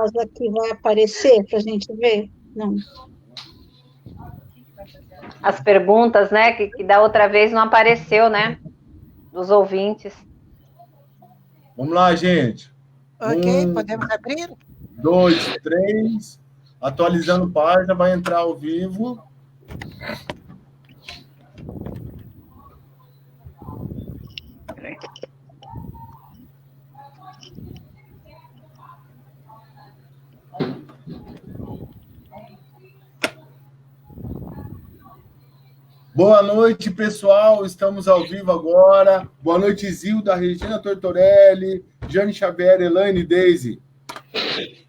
caso aqui vai aparecer para a gente ver? Não. As perguntas, né, que da outra vez não apareceu, né, dos ouvintes. Vamos lá, gente. Ok, podemos abrir? 2, 3. Atualizando página, vai entrar ao vivo. Boa noite, pessoal. Estamos ao vivo agora. Boa noite, Zilda, Regina Tortorelli, Jane Xavier, Elaine, Deise.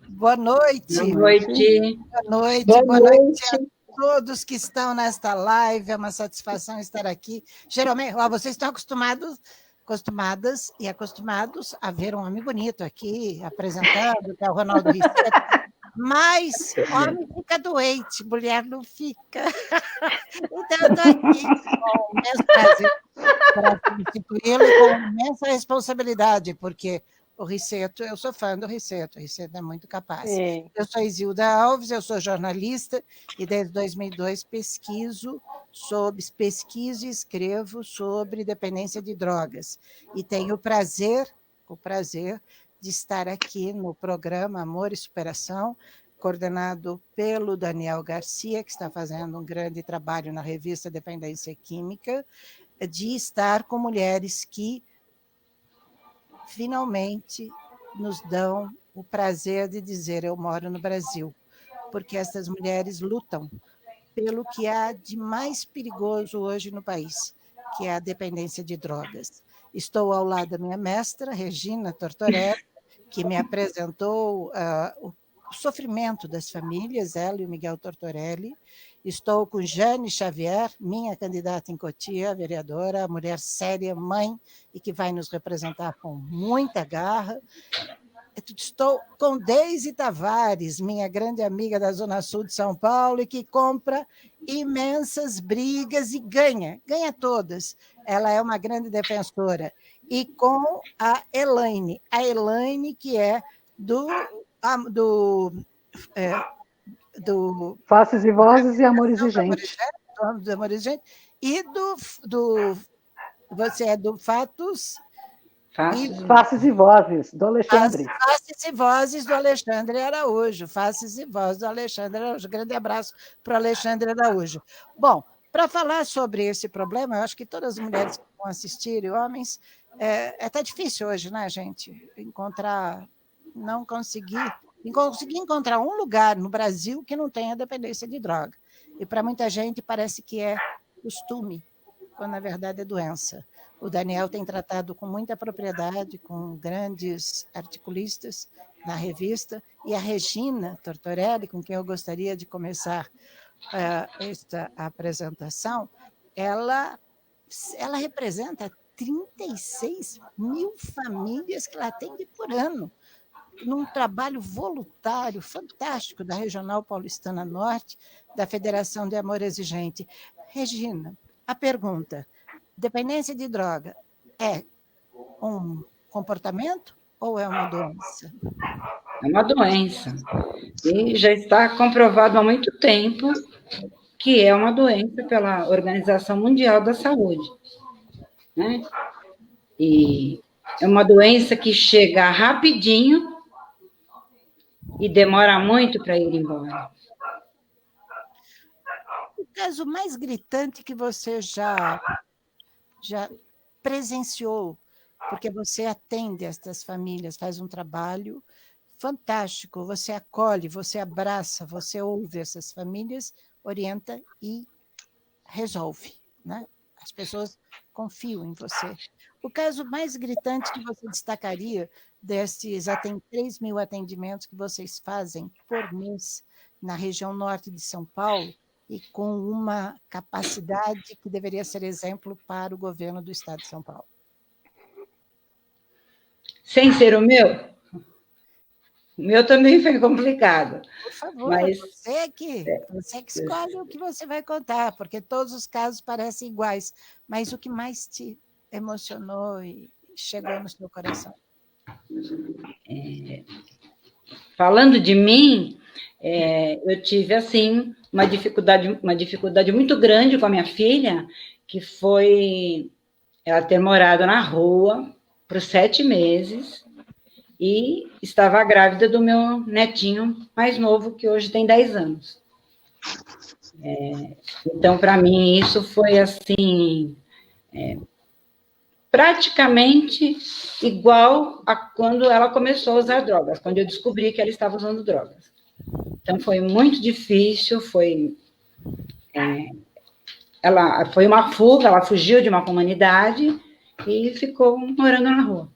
Boa noite. Boa noite. Boa noite. Boa noite a todos que estão nesta live. É uma satisfação estar aqui. Geralmente, vocês estão acostumadas e acostumados a ver um homem bonito aqui apresentando, que é o Ronaldo Risseto. Mas homem fica doente, mulher não fica. Então, eu estou aqui com o imenso prazer para substituí-lo e com imensa responsabilidade, porque o Risseto, eu sou fã do Risseto, o Risseto é muito capaz. Sim. Eu sou Isilda Alves, eu sou jornalista e desde 2002 pesquiso e escrevo sobre dependência de drogas. E tenho o prazer de estar aqui no programa Amor e Superação, coordenado pelo Daniel Garcia, que está fazendo um grande trabalho na revista Dependência Química, de estar com mulheres que finalmente nos dão o prazer de dizer eu moro no Brasil, porque essas mulheres lutam pelo que há de mais perigoso hoje no país, que é a dependência de drogas. Estou ao lado da minha mestra, Regina Tortorelli, que me apresentou o sofrimento das famílias, ela e o Miguel Tortorelli. Estou com Jane Xavier, minha candidata em Cotia, vereadora, mulher séria, mãe, e que vai nos representar com muita garra. Estou com Deise Tavares, minha grande amiga da Zona Sul de São Paulo, e que compra imensas brigas e ganha todas. Ela é uma grande defensora. E com a Elaine que é do Faces e Vozes e Amores de Gente. E você é do Fatos... Faces e Vozes, do Alexandre. Faces e Vozes do Alexandre Araújo. Faces e Vozes do Alexandre Araújo. Grande abraço para o Alexandre Araújo. Bom, para falar sobre esse problema, eu acho que todas as mulheres que vão assistir, e homens, é até difícil hoje, né, gente? Conseguir encontrar um lugar no Brasil que não tenha dependência de droga. E para muita gente parece que é costume, quando na verdade é doença. O Daniel tem tratado com muita propriedade, com grandes articulistas na revista, e a Regina Tortorelli, com quem eu gostaria de começar esta apresentação, ela representa 36 mil famílias que ela atende por ano, num trabalho voluntário fantástico da Regional Paulistana Norte, da Federação de Amor Exigente. Regina, a pergunta: dependência de droga é um comportamento ou é uma doença? É uma doença. E já está comprovado há muito tempo que é uma doença pela Organização Mundial da Saúde, né? E é uma doença que chega rapidinho e demora muito para ir embora. O caso mais gritante que você já presenciou, porque você atende estas famílias, faz um trabalho fantástico, você acolhe, você abraça, você ouve essas famílias, orienta e resolve, né? As pessoas confiam em você. O caso mais gritante que você destacaria destes 3 mil atendimentos que vocês fazem por mês na região norte de São Paulo, e com uma capacidade que deveria ser exemplo para o governo do Estado de São Paulo. Sem ser o meu? O meu também foi complicado. Por favor, mas você que escolhe o que você vai contar, porque todos os casos parecem iguais, mas o que mais te emocionou e chegou no seu coração? falando de mim, eu tive, assim, uma dificuldade muito grande com a minha filha, que foi ela ter morado na rua por 7 meses e estava grávida do meu netinho mais novo, que hoje tem 10 anos. Então, para mim, isso foi, assim, praticamente igual a quando ela começou a usar drogas, quando eu descobri que ela estava usando drogas. Então, foi muito difícil, ela foi uma fuga, ela fugiu de uma comunidade e ficou morando na rua.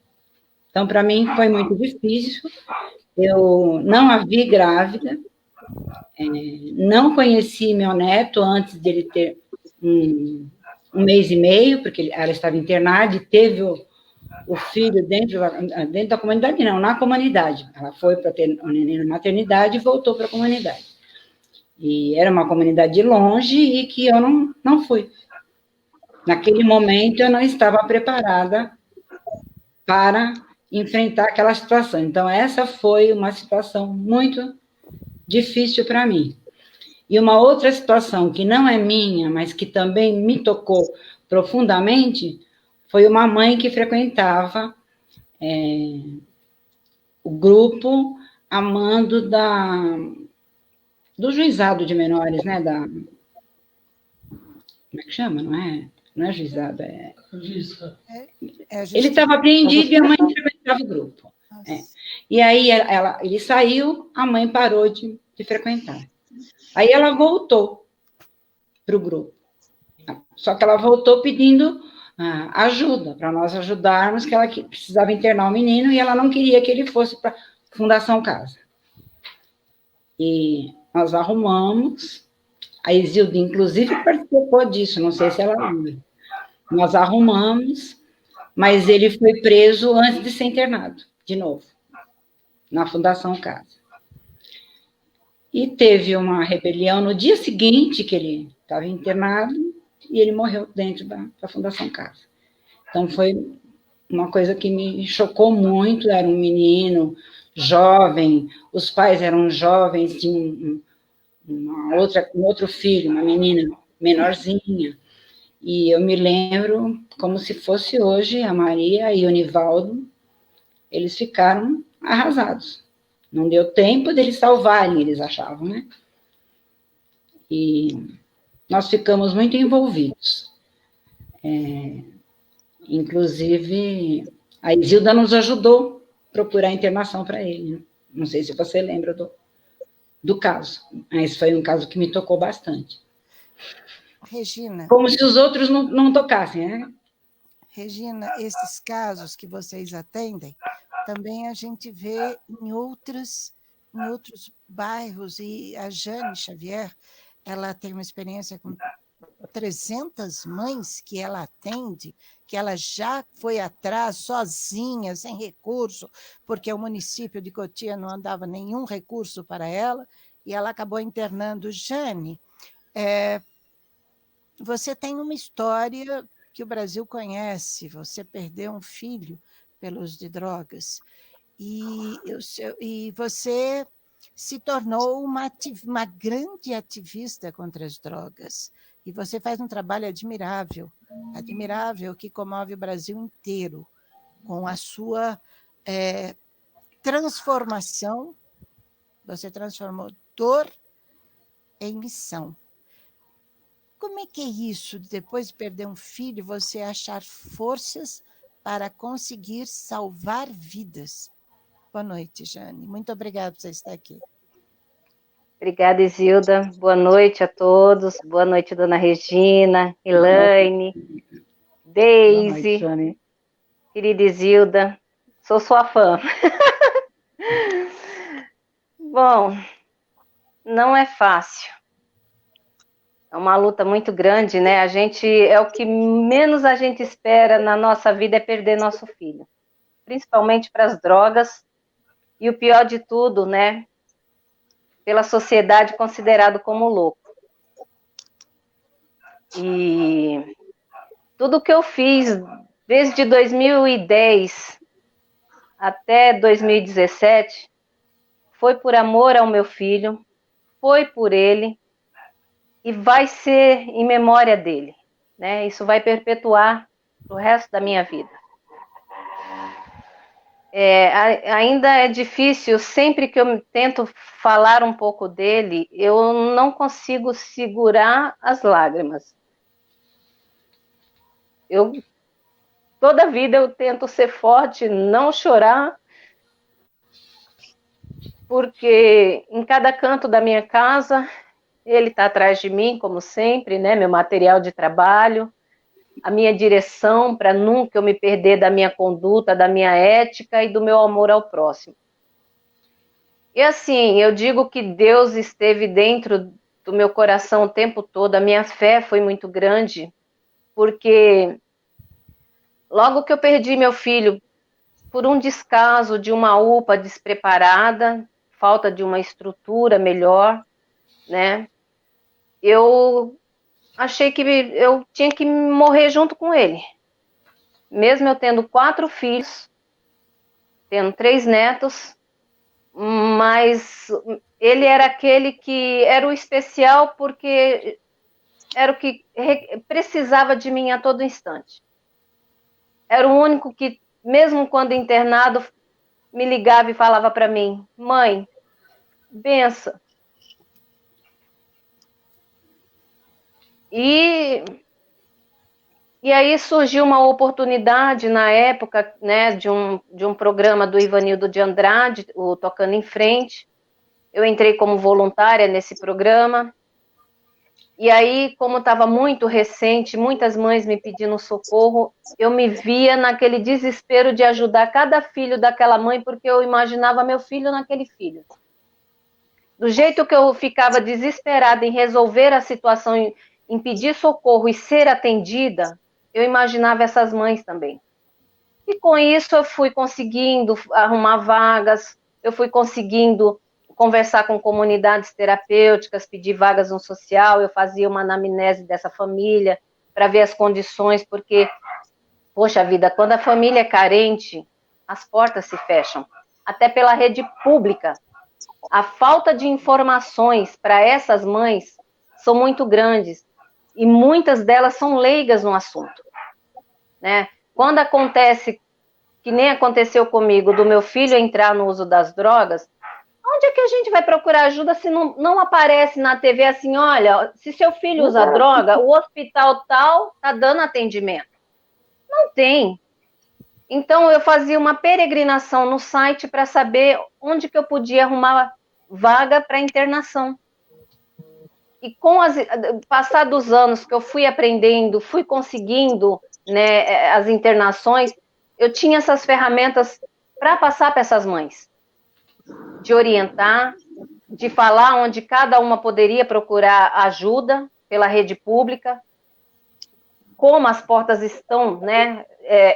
Então, para mim, foi muito difícil. Eu não a vi grávida, não conheci meu neto antes dele ter um mês e meio, porque ela estava internada e teve o filho dentro da comunidade, não, na comunidade. Ela foi para ter o neném na maternidade e voltou para a comunidade. E era uma comunidade longe e que eu não fui. Naquele momento, eu não estava preparada para enfrentar aquela situação. Então, essa foi uma situação muito difícil para mim. E uma outra situação que não é minha, mas que também me tocou profundamente, foi uma mãe que frequentava o grupo a mando do juizado de menores, né? Como é que chama? Não é juizado, Ele estava apreendido e a mãe frequentava o grupo. E aí ele saiu, a mãe parou de frequentar. Aí ela voltou para o grupo. Só que ela voltou pedindo ajuda, para nós ajudarmos, que ela precisava internar o menino e ela não queria que ele fosse para a Fundação Casa. E nós arrumamos, a Isilda, inclusive, participou disso, não sei se ela lembra. Nós arrumamos, mas ele foi preso antes de ser internado, de novo, na Fundação Casa. E teve uma rebelião no dia seguinte que ele estava internado e ele morreu dentro da Fundação Casa. Então, foi uma coisa que me chocou muito. Era um menino jovem, os pais eram jovens, tinham um outro filho, uma menina menorzinha. E eu me lembro, como se fosse hoje, a Maria e o Nivaldo, eles ficaram arrasados. Não deu tempo deles salvarem, eles achavam, né? E nós ficamos muito envolvidos. Inclusive, a Isilda nos ajudou a procurar internação para ele. Não sei se você lembra do caso, mas foi um caso que me tocou bastante. Regina. Como se os outros não tocassem, né? Regina, esses casos que vocês atendem, também a gente vê em outros bairros, e a Jane Xavier, ela tem uma experiência com 300 mães que ela atende, que ela já foi atrás sozinha, sem recurso, porque o município de Cotia não andava nenhum recurso para ela, e ela acabou internando. Jane, você tem uma história que o Brasil conhece, você perdeu um filho pelos de drogas, e você se tornou uma grande ativista contra as drogas, e você faz um trabalho admirável, que comove o Brasil inteiro, com a sua transformação. Você transformou dor em missão. Como é que é isso, depois de perder um filho, você achar forças para conseguir salvar vidas? Boa noite, Jane. Muito obrigada por você estar aqui. Obrigada, Isilda. Boa noite a todos. Boa noite, dona Regina, Elaine, Deise, querida Isilda. Sou sua fã. Bom, não é fácil. É uma luta muito grande, né? O que menos a gente espera na nossa vida é perder nosso filho. Principalmente para as drogas. E o pior de tudo, né? Pela sociedade considerado como louco. E tudo que eu fiz desde 2010 até 2017 foi por amor ao meu filho, foi por ele e vai ser em memória dele, né? Isso vai perpetuar o resto da minha vida. Ainda é difícil, sempre que eu tento falar um pouco dele, eu não consigo segurar as lágrimas. Toda a vida eu tento ser forte, não chorar, porque em cada canto da minha casa, ele está atrás de mim, como sempre, né? Meu material de trabalho, a minha direção para nunca eu me perder da minha conduta, da minha ética e do meu amor ao próximo. E assim, eu digo que Deus esteve dentro do meu coração o tempo todo, a minha fé foi muito grande, porque logo que eu perdi meu filho por um descaso de uma UPA despreparada, falta de uma estrutura melhor, né? Eu achei que eu tinha que morrer junto com ele. Mesmo eu tendo 4 filhos, tendo 3 netos, mas ele era aquele que era o especial porque era o que precisava de mim a todo instante. Era o único que, mesmo quando internado, me ligava e falava para mim: mãe, bença. E aí surgiu uma oportunidade na época, né, de um programa do Ivanildo de Andrade, o Tocando em Frente. Eu entrei como voluntária nesse programa. E aí, como estava muito recente, muitas mães me pedindo socorro, eu me via naquele desespero de ajudar cada filho daquela mãe, porque eu imaginava meu filho naquele filho. Do jeito que eu ficava desesperada em resolver a situação, em pedir socorro e ser atendida, eu imaginava essas mães também. E com isso eu fui conseguindo arrumar vagas, eu fui conseguindo conversar com comunidades terapêuticas, pedir vagas no social, eu fazia uma anamnese dessa família para ver as condições, porque, poxa vida, quando a família é carente, as portas se fecham, até pela rede pública. A falta de informações para essas mães são muito grandes, e muitas delas são leigas no assunto, né? Quando acontece, que nem aconteceu comigo, do meu filho entrar no uso das drogas, onde é que a gente vai procurar ajuda se não aparece na TV assim, olha, se seu filho usa droga, o hospital tal está dando atendimento? Não tem. Então, eu fazia uma peregrinação no site para saber onde que eu podia arrumar vaga para internação. E com passar dos anos que eu fui aprendendo, fui conseguindo, né, as internações, eu tinha essas ferramentas para passar para essas mães. De orientar, de falar onde cada uma poderia procurar ajuda pela rede pública, como as portas estão, né?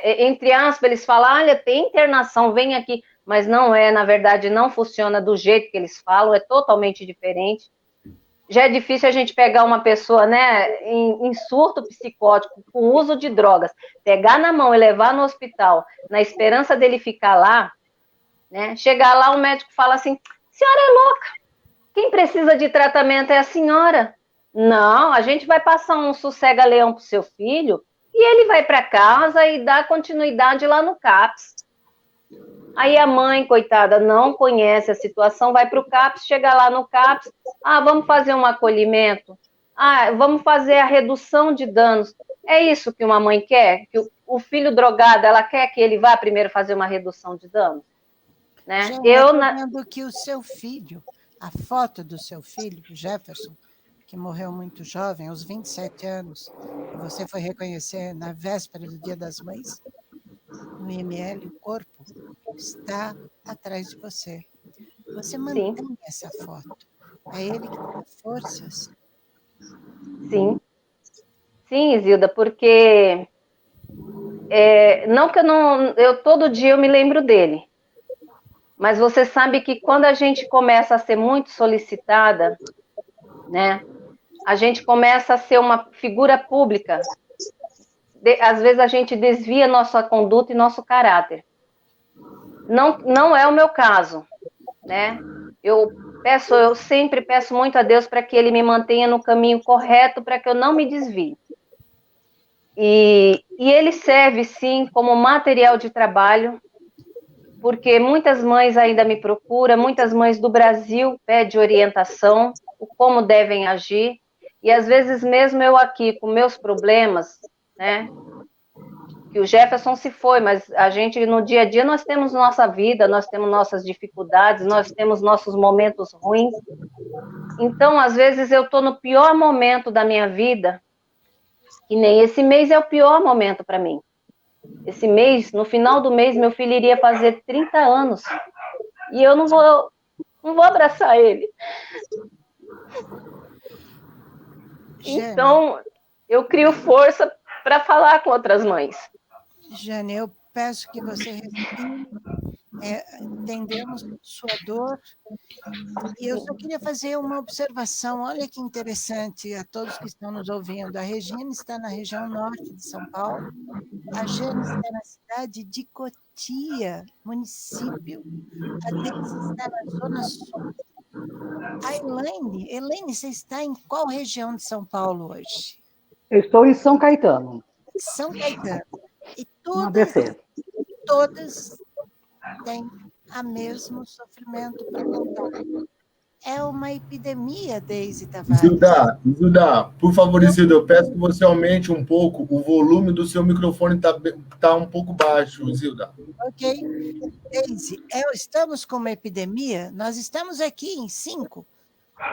Entre aspas, eles falam, olha, tem internação, vem aqui, mas não é, na verdade, não funciona do jeito que eles falam, é totalmente diferente. Já é difícil a gente pegar uma pessoa, né, em surto psicótico, com uso de drogas, pegar na mão e levar no hospital, na esperança dele ficar lá, né? Chegar lá, o médico fala assim, senhora é louca, quem precisa de tratamento é a senhora. Não, a gente vai passar um sossega-leão para o seu filho e ele vai para casa e dá continuidade lá no CAPS. Aí a mãe, coitada, não conhece a situação, vai para o CAPS, chega lá no CAPS, vamos fazer um acolhimento, vamos fazer a redução de danos. É isso que uma mãe quer? Que o filho drogado, ela quer que ele vá primeiro fazer uma redução de danos? Né? Eu lembrando que o seu filho, a foto do seu filho, Jefferson, que morreu muito jovem, aos 27 anos, e você foi reconhecer na véspera do Dia das Mães, no IML, o corpo está atrás de você. Você mantém essa foto. É ele que dá forças? Sim. Sim, Isilda, porque não que eu todo dia eu me lembro dele, mas você sabe que quando a gente começa a ser muito solicitada, né, a gente começa a ser uma figura pública, às vezes a gente desvia nossa conduta e nosso caráter. Não é o meu caso, né? eu sempre peço muito a Deus para que Ele me mantenha no caminho correto, para que eu não me desvie. E ele serve, sim, como material de trabalho, porque muitas mães ainda me procuram, muitas mães do Brasil pedem orientação, o como devem agir, e às vezes mesmo eu aqui com meus problemas, né, que o Jefferson se foi, mas a gente no dia a dia nós temos nossa vida, nós temos nossas dificuldades, nós temos nossos momentos ruins, então às vezes eu estou no pior momento da minha vida, e nem esse mês é o pior momento para mim. Esse mês, no final do mês, meu filho iria fazer 30 anos. E eu não vou abraçar ele. Jane, Então, eu crio força para falar com outras mães. Jane, eu peço que você respire. Entendemos sua dor. E eu só queria fazer uma observação. Olha que interessante a todos que estão nos ouvindo. A Regina está na região norte de São Paulo. A Jane está na cidade de Cotia, município. A Deise está na zona sul. A Elaine, você está em qual região de São Paulo hoje? Eu estou em São Caetano. São Caetano. E No ABC. todas têm o mesmo sofrimento para contar. É uma epidemia, Deise Tavares. Isilda, por favor, Isilda, eu peço que você aumente um pouco o volume do seu microfone, tá um pouco baixo, Isilda. Ok. Deise, estamos com uma epidemia, nós estamos aqui em 5.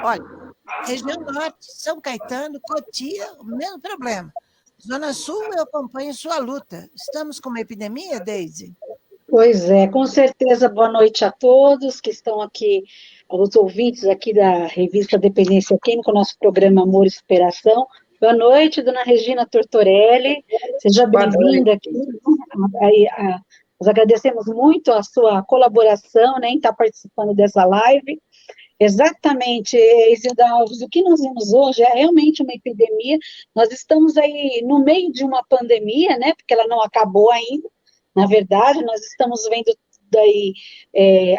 Olha, região norte, São Caetano, Cotia, o mesmo problema. Zona sul, eu acompanho sua luta. Estamos com uma epidemia, Deise? Pois é, com certeza. Boa noite a todos que estão aqui, aos ouvintes aqui da revista Dependência Química, nosso programa Amor e Superação. Boa noite, dona Regina Tortorelli, seja bem-vinda aqui. Nós agradecemos muito a sua colaboração, né, em estar participando dessa live. Exatamente, Isilda Alves, o que nós vemos hoje é realmente uma epidemia. Nós estamos aí no meio de uma pandemia, né, porque ela não acabou ainda. Na verdade, nós estamos vendo daí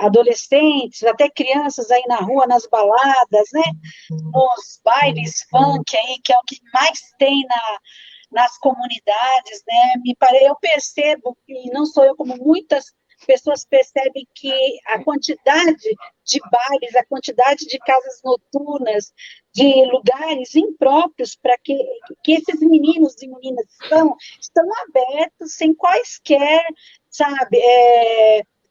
adolescentes, até crianças aí na rua, nas baladas, né, nos bailes funk aí, que é o que mais tem nas comunidades, né, eu percebo, e não sou eu, como muitas pessoas percebem, que a quantidade de bailes, a quantidade de casas noturnas, de lugares impróprios para que esses meninos e meninas estão abertos, sem quaisquer, sabe,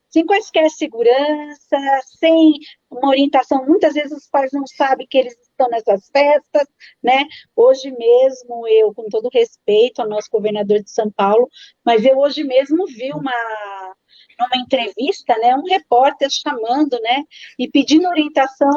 sem quaisquer segurança, sem uma orientação. Muitas vezes os pais não sabem que eles estão nessas festas, né? Hoje mesmo, eu, com todo respeito ao nosso governador de São Paulo, mas eu hoje mesmo vi numa entrevista, né, um repórter chamando, né, e pedindo orientação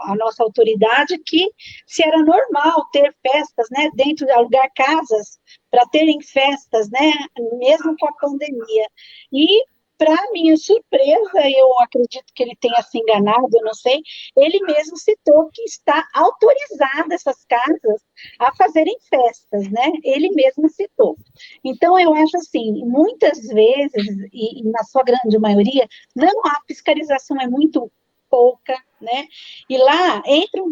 à nossa autoridade que se era normal ter festas, né, dentro de alugar casas para terem festas, né, mesmo com a pandemia. E, para minha surpresa, eu acredito que ele tenha se enganado, eu não sei, ele mesmo citou que está autorizada essas casas a fazerem festas, né? Ele mesmo citou. Então, eu acho assim, muitas vezes, e na sua grande maioria, não há fiscalização, é muito pouca, né? E lá entram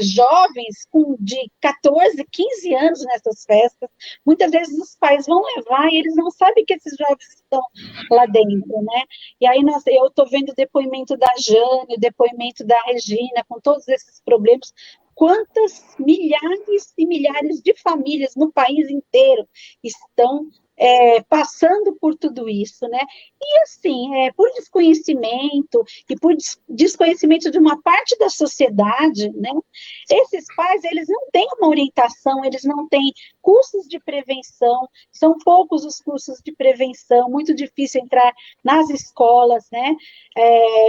jovens de 14, 15 anos nessas festas, muitas vezes os pais vão levar e eles não sabem que esses jovens estão lá dentro, né? E aí eu estou vendo o depoimento da Jane, o depoimento da Regina, com todos esses problemas, quantas milhares e milhares de famílias no país inteiro estão passando por tudo isso, né? E assim, por desconhecimento e por desconhecimento de uma parte da sociedade, né? Esses pais, eles não têm uma orientação, eles não têm cursos de prevenção, são poucos os cursos de prevenção, muito difícil entrar nas escolas, né?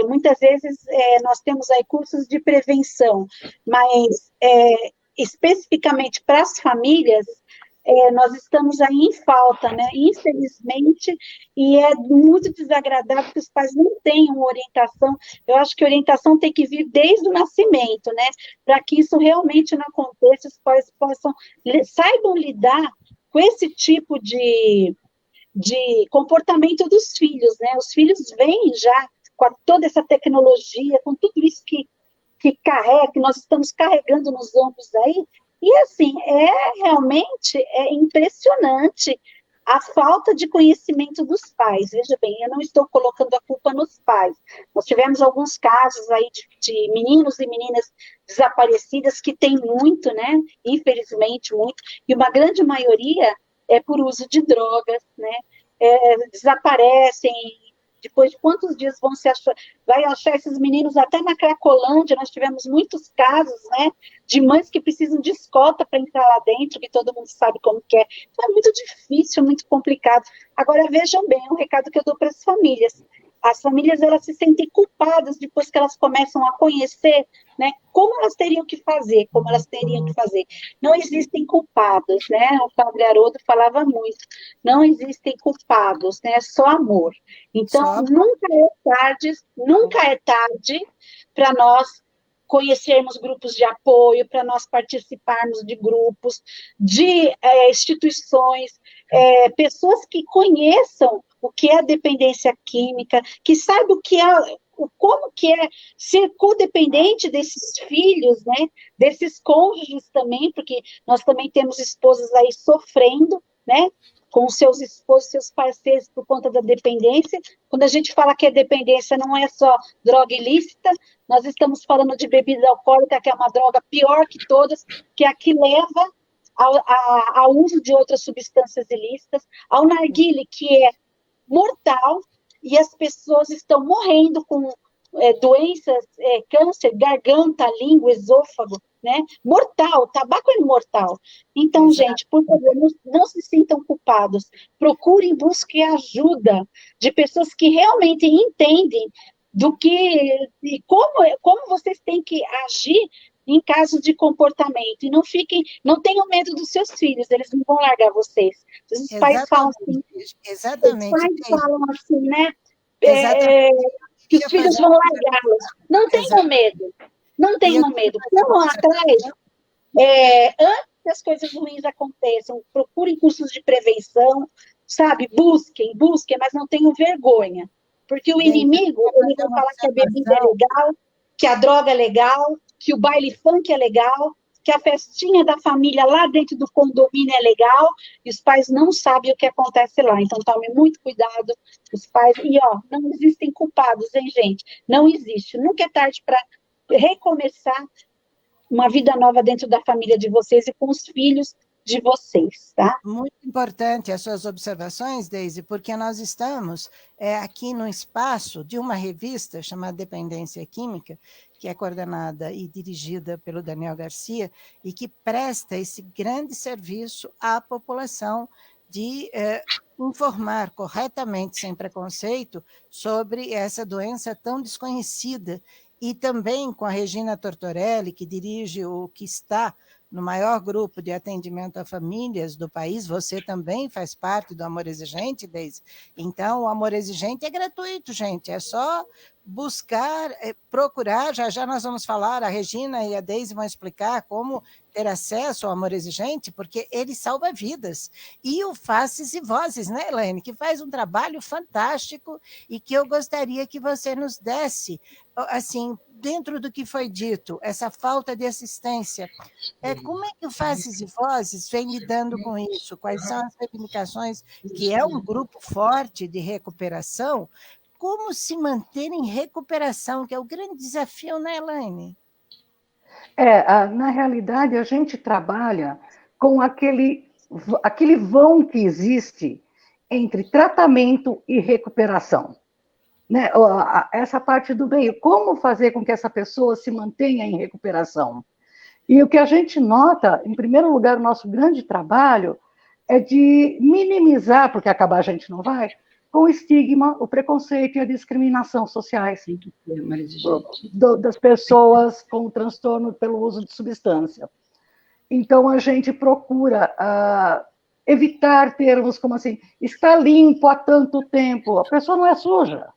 Muitas vezes nós temos aí cursos de prevenção, mas especificamente para as famílias, nós estamos aí em falta, né? Infelizmente, e é muito desagradável que os pais não tenham orientação. Eu acho que a orientação tem que vir desde o nascimento, né? Para que isso realmente não aconteça, os pais saibam lidar com esse tipo de comportamento dos filhos, né? Os filhos vêm já com toda essa tecnologia, com tudo isso que carrega, que nós estamos carregando nos ombros aí, e assim, realmente impressionante a falta de conhecimento dos pais. Veja bem, eu não estou colocando a culpa nos pais. Nós tivemos alguns casos aí de meninos e meninas desaparecidas, que tem muito, né? Infelizmente, muito, e uma grande maioria é por uso de drogas, né? Desaparecem, depois de quantos dias vai achar esses meninos até na Cracolândia. Nós tivemos muitos casos, né, de mães que precisam de escolta para entrar lá dentro, que todo mundo sabe como que é. Então, é muito difícil, muito complicado. Agora, vejam bem, um recado que eu dou para as famílias. As famílias, elas se sentem culpadas depois que elas começam a conhecer, né, como elas teriam que fazer, Não existem culpados, né? O padre Haroldo falava muito. Não existem culpados, né? É só amor. Então, nunca é tarde para nós conhecermos grupos de apoio, para nós participarmos de grupos, de instituições, pessoas que conheçam o que é dependência química, que saibam como que é ser codependente desses filhos, né, desses cônjuges também, porque nós também temos esposas aí sofrendo, né, com seus esposos, seus parceiros, por conta da dependência. Quando a gente fala que a dependência não é só droga ilícita, nós estamos falando de bebida alcoólica, que é uma droga pior que todas, que é a que leva ao uso de outras substâncias ilícitas, ao narguile, que é mortal, e as pessoas estão morrendo com doenças, câncer, garganta, língua, esôfago, né? Mortal, tabaco é mortal. Então, exato, gente, por favor, não se sintam culpados. Procurem, busquem ajuda de pessoas que realmente entendem como vocês têm que agir em caso de comportamento. E não tenham medo dos seus filhos, eles não vão largar vocês. Os pais falam assim. Exatamente. Os pais falam assim, né? Que os filhos vão largá-los. Não tenham medo. Não tenham medo. Corram atrás. Antes que as coisas ruins aconteçam, procurem cursos de prevenção, sabe? Busquem, mas não tenham vergonha. Porque o inimigo, ele vai falar que a bebida é legal, que a droga é legal, que o baile funk é legal, que a festinha da família lá dentro do condomínio é legal, e os pais não sabem o que acontece lá. Então, tome muito cuidado, os pais. E, não existem culpados, hein, gente? Não existe. Nunca é tarde para recomeçar uma vida nova dentro da família de vocês e com os filhos de vocês, tá? Muito importante as suas observações, Deise, porque nós estamos aqui no espaço de uma revista chamada Dependência Química, que é coordenada e dirigida pelo Daniel Garcia, e que presta esse grande serviço à população de informar corretamente, sem preconceito, sobre essa doença tão desconhecida. E também com a Regina Tortorelli, que dirige o que está no maior grupo de atendimento a famílias do país. Você também faz parte do Amor Exigente, Deise. Então, o Amor Exigente é gratuito, gente. É só buscar, procurar. Já nós vamos falar, a Regina e a Deise vão explicar como ter acesso ao Amor Exigente, porque ele salva vidas. E o Faces e Vozes, né, Elaine? Que faz um trabalho fantástico e que eu gostaria que você nos desse, assim, dentro do que foi dito, essa falta de assistência. Como é que o Faces e Vozes vem lidando com isso? Quais são as reivindicações, que é um grupo forte de recuperação? Como se manter em recuperação, que é o grande desafio, né, Elaine? Na realidade, a gente trabalha com aquele vão que existe entre tratamento e recuperação. Né? Essa parte do meio, como fazer com que essa pessoa se mantenha em recuperação? E o que a gente nota, em primeiro lugar, o nosso grande trabalho é de minimizar, porque acabar a gente não vai, com o estigma, o preconceito e a discriminação sociais das pessoas com transtorno pelo uso de substância. Então, a gente procura evitar termos como assim, está limpo há tanto tempo, a pessoa não é suja,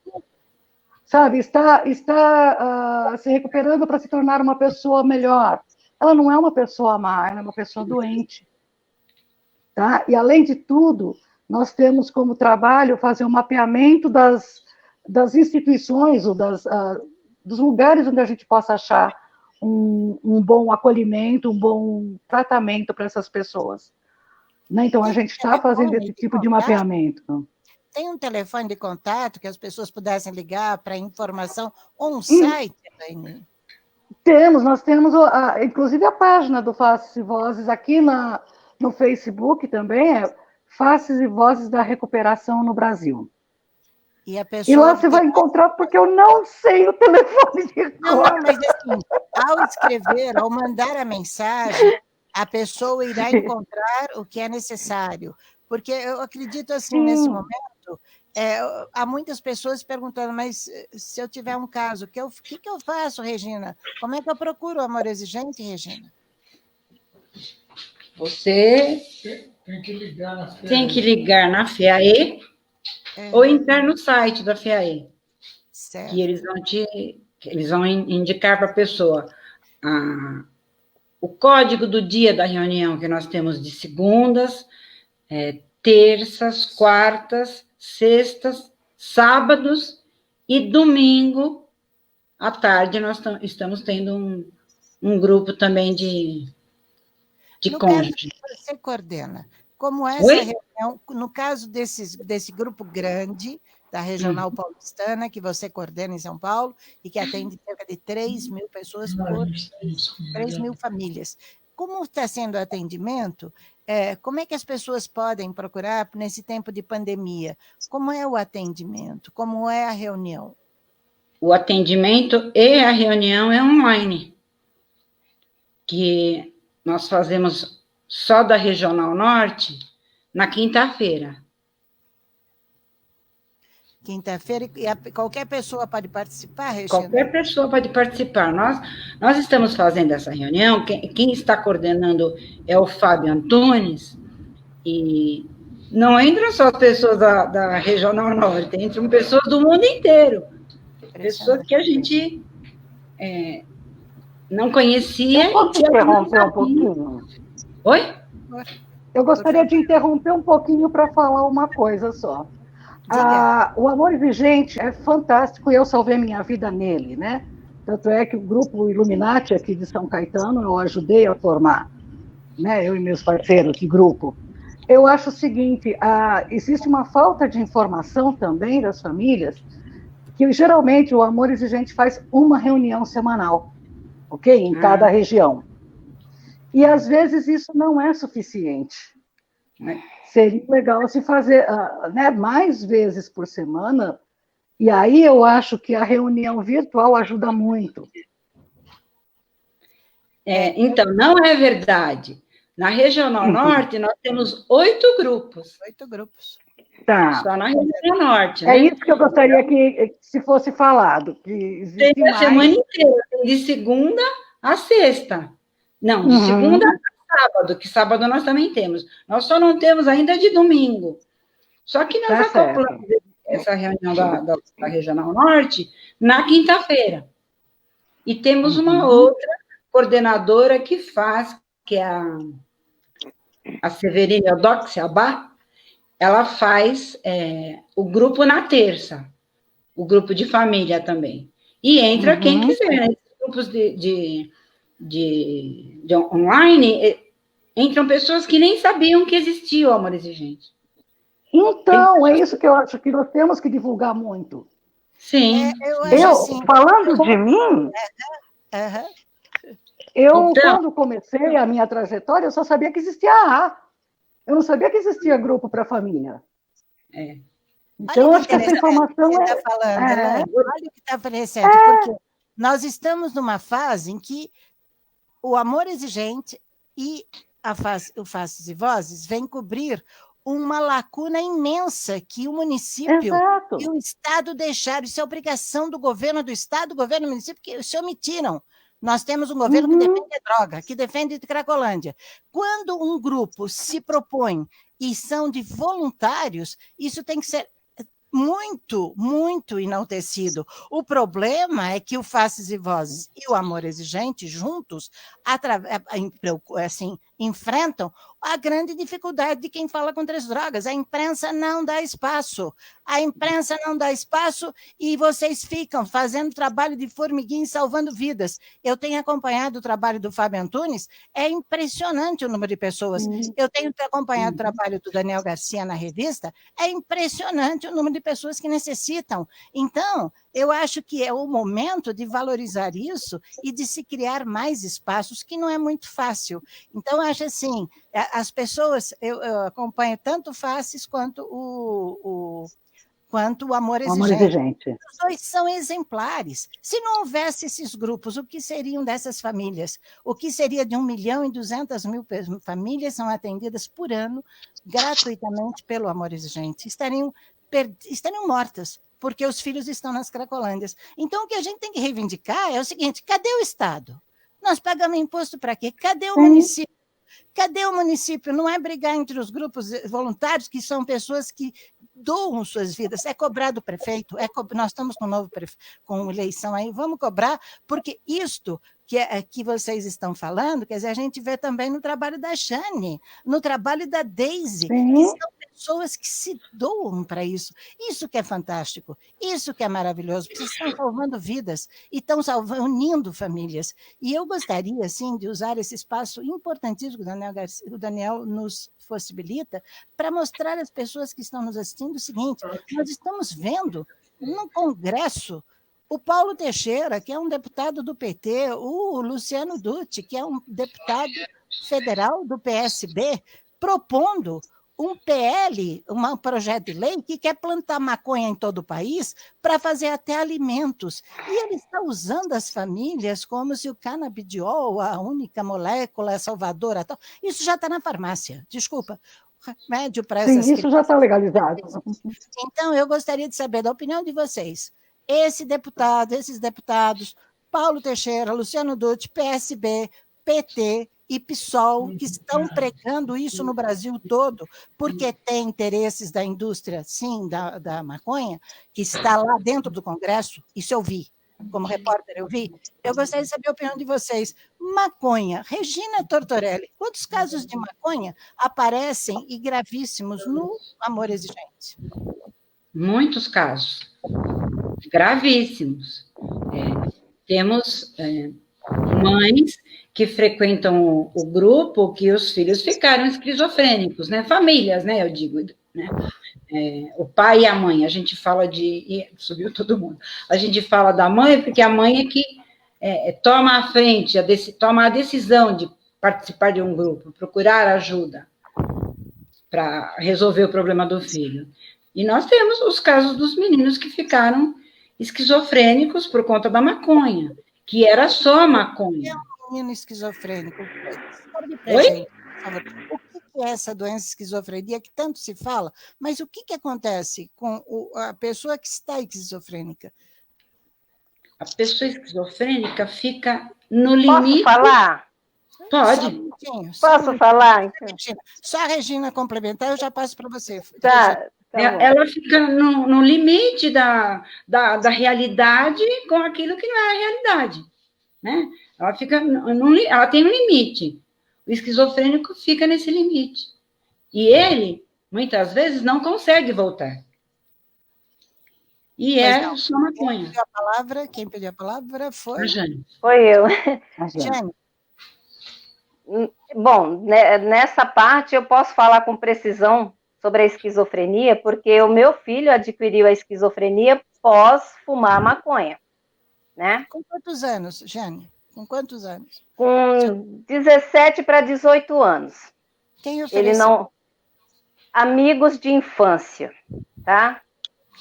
sabe? Está se recuperando para se tornar uma pessoa melhor. Ela não é uma pessoa má, ela é uma pessoa doente. Tá? E, além de tudo, nós temos como trabalho fazer um mapeamento das das instituições ou dos lugares onde a gente possa achar um bom acolhimento, um bom tratamento para essas pessoas. Né? Então, a gente está fazendo esse tipo de mapeamento. Tem um telefone de contato que as pessoas pudessem ligar para informação, ou um site, Elaine? Nós temos, inclusive, a página do Faces e Vozes aqui no Facebook também, Faces e Vozes da Recuperação no Brasil. E lá você vai encontrar, porque eu não sei o telefone de cor. Não, mas assim, ao escrever, ao mandar a mensagem, a pessoa irá encontrar o que é necessário. Porque eu acredito, assim, nesse momento, há muitas pessoas perguntando, mas se eu tiver um caso, o que eu faço, Regina? Como é que eu procuro o amor exigente, Regina? Você tem que ligar na FEAE ou entrar no site da FEAE, certo. Que eles vão indicar para a pessoa o código do dia da reunião, que nós temos de segundas, terças, quartas, sextas, sábados e domingo à tarde nós estamos tendo um grupo também de cônjuge. Você coordena. Como essa reunião, no caso desse grupo grande da Regional Paulistana, que você coordena em São Paulo, e que atende cerca de 3 mil pessoas por 3 mil famílias. Como está sendo o atendimento? Como é que as pessoas podem procurar nesse tempo de pandemia? Como é o atendimento? Como é a reunião? O atendimento e a reunião é online, que nós fazemos só da Regional Norte na quinta-feira. Quinta-feira, e qualquer pessoa pode participar, Regina? Qualquer pessoa pode participar. Nós estamos fazendo essa reunião, quem está coordenando é o Fábio Antunes, e não entram só as pessoas da Regional Norte, entram pessoas do mundo inteiro, pessoas que a gente não conhecia. Eu posso interromper um pouquinho? Oi? Eu gostaria de interromper um pouquinho para falar uma coisa só. O Amor Exigente é fantástico e eu salvei minha vida nele, né? Tanto é que o grupo Illuminati aqui de São Caetano eu ajudei a formar, né? Eu e meus parceiros de grupo. Eu acho o seguinte, existe uma falta de informação também das famílias, que geralmente o Amor Exigente faz uma reunião semanal, ok? Em cada região. E às vezes isso não é suficiente, né? Seria legal se fazer mais vezes por semana, e aí eu acho que a reunião virtual ajuda muito. Então, não é verdade. Na Regional Norte, nós temos 8 grupos. 8 grupos. Tá. Só na Regional Norte. Né? É isso que eu gostaria que se fosse falado. Que tem a semana inteira, de segunda a sexta. Não, de segunda a sábado, que sábado nós também temos. Nós só não temos ainda de domingo. Só que nós acoplamos essa reunião da Regional Norte na quinta-feira. E temos uma outra coordenadora que faz, que é a Severina Eudoxia Abá, ela faz o grupo na terça, o grupo de família também. E entra quem quiser, né? Esses grupos de online, entram pessoas que nem sabiam que existia o Amor Exigente. Então, é isso que eu acho que nós temos que divulgar muito. Sim. Falando de mim, quando comecei a minha trajetória, eu só sabia que existia AA. Eu não sabia que existia grupo para família. Então, acho que essa informação Olha o que está aparecendo, porque nós estamos numa fase em que o Amor Exigente e o Faces e Vozes vêm cobrir uma lacuna imensa que o município e o Estado deixaram. Isso é obrigação do governo do Estado, do governo do município, que se omitiram. Nós temos um governo que defende a droga, que defende a Cracolândia. Quando um grupo se propõe e são de voluntários, isso tem que ser muito, muito enaltecido. O problema é que o Faces e Vozes e o Amor Exigente, juntos, enfrentam a grande dificuldade de quem fala contra as drogas. A imprensa não dá espaço. a imprensa não dá espaço e vocês ficam fazendo trabalho de formiguinha e salvando vidas. Eu tenho acompanhado o trabalho do Fábio Antunes, é impressionante o número de pessoas. Eu tenho acompanhado o trabalho do Daniel Garcia na revista, é impressionante o número de pessoas que necessitam. Então, eu acho que é o momento de valorizar isso e de se criar mais espaços, que não é muito fácil. Então, eu acho assim, as pessoas, eu acompanho tanto o Faces quanto o Amor Exigente. Os dois são exemplares. Se não houvesse esses grupos, o que seriam dessas famílias? O que seria de 1.200.000 famílias são atendidas por ano, gratuitamente, pelo Amor Exigente? Estariam mortas, porque os filhos estão nas Cracolândias. Então, o que a gente tem que reivindicar é o seguinte: cadê o Estado? Nós pagamos imposto para quê? Cadê o município? Cadê o município? Não é brigar entre os grupos voluntários, que são pessoas que doam suas vidas. É cobrar do prefeito. Nós estamos com um novo com eleição aí, vamos cobrar, porque isto que vocês estão falando, quer dizer, a gente vê também no trabalho da Jane, no trabalho da Daisy, que são pessoas que se doam para isso. Isso que é fantástico, isso que é maravilhoso, porque vocês estão salvando vidas e estão unindo famílias. E eu gostaria, assim, de usar esse espaço importantíssimo que o Daniel nos possibilita para mostrar às pessoas que estão nos assistindo o seguinte: nós estamos vendo no Congresso o Paulo Teixeira, que é um deputado do PT, o Luciano Dutti, que é um deputado federal do PSB, propondo um PL, um projeto de lei que quer plantar maconha em todo o país para fazer até alimentos. E ele está usando as famílias como se o canabidiol, a única molécula salvadora, tal. Isso já está na farmácia, desculpa. Remédio para essas crianças. Isso já está legalizado. Então, eu gostaria de saber da opinião de vocês. Esses deputados, Paulo Teixeira, Luciano Dutti, PSB, PT e PSOL, que estão pregando isso no Brasil todo, porque tem interesses da indústria, sim, da maconha, que está lá dentro do Congresso, isso eu vi, como repórter eu vi. Eu gostaria de saber a opinião de vocês. Maconha, Regina Tortorelli, quantos casos de maconha aparecem e gravíssimos no Amor Exigente? Muitos casos, gravíssimos. Temos mães que frequentam o grupo que os filhos ficaram esquizofrênicos, né? Famílias, né? Eu digo, né? O pai e a mãe, a gente fala subiu todo mundo. A gente fala da mãe porque a mãe é que toma a frente, toma a decisão de participar de um grupo, procurar ajuda para resolver o problema do filho. E nós temos os casos dos meninos que ficaram esquizofrênicos por conta da maconha, que era só maconha. É um menino esquizofrênico. Oi? Gente, o que é essa doença esquizofrenia que tanto se fala? Mas o que acontece com a pessoa que está esquizofrênica? A pessoa esquizofrênica fica no limite... Posso falar? Pode. Posso falar? Então? Só a Regina complementar, eu já passo para você. Tá. Ela fica no limite da realidade com aquilo que não é a realidade, né? Ela tem um limite. O esquizofrênico fica nesse limite. E ele, muitas vezes, não consegue voltar. E só maconha. Quem pediu a palavra foi... A Jane. Foi eu. A Jane. Bom, nessa parte eu posso falar com precisão sobre a esquizofrenia, porque o meu filho adquiriu a esquizofrenia pós fumar maconha, né? Com quantos anos, Jane? Com quantos anos? Com 17 para 18 anos. Quem ofereceu? Amigos de infância, tá?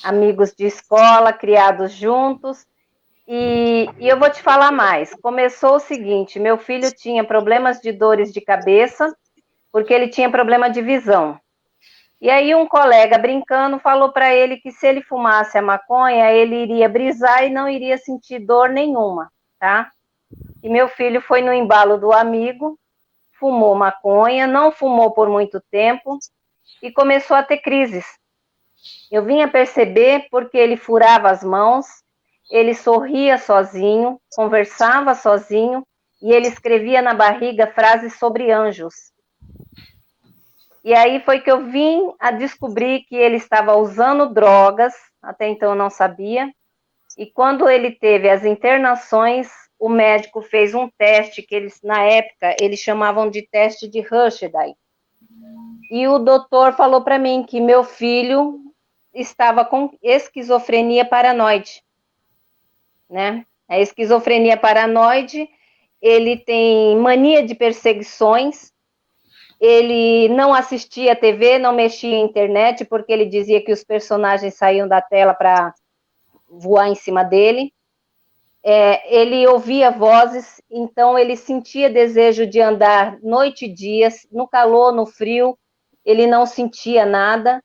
Amigos de escola, criados juntos. E eu vou te falar mais. Começou o seguinte: meu filho tinha problemas de dores de cabeça, porque ele tinha problema de visão. E aí um colega, brincando, falou para ele que se ele fumasse a maconha, ele iria brisar e não iria sentir dor nenhuma, tá? E meu filho foi no embalo do amigo, fumou maconha, não fumou por muito tempo e começou a ter crises. Eu vinha perceber porque ele furava as mãos, ele sorria sozinho, conversava sozinho e ele escrevia na barriga frases sobre anjos. E aí foi que eu vim a descobrir que ele estava usando drogas, até então eu não sabia. E quando ele teve as internações, o médico fez um teste que eles, na época, eles chamavam de teste de Hershey. E o doutor falou para mim que meu filho estava com esquizofrenia paranoide, né? A esquizofrenia paranoide, ele tem mania de perseguições, ele não assistia TV, não mexia em internet, porque ele dizia que os personagens saíam da tela para voar em cima dele. Ele ouvia vozes, então ele sentia desejo de andar noite e dia, no calor, no frio, ele não sentia nada.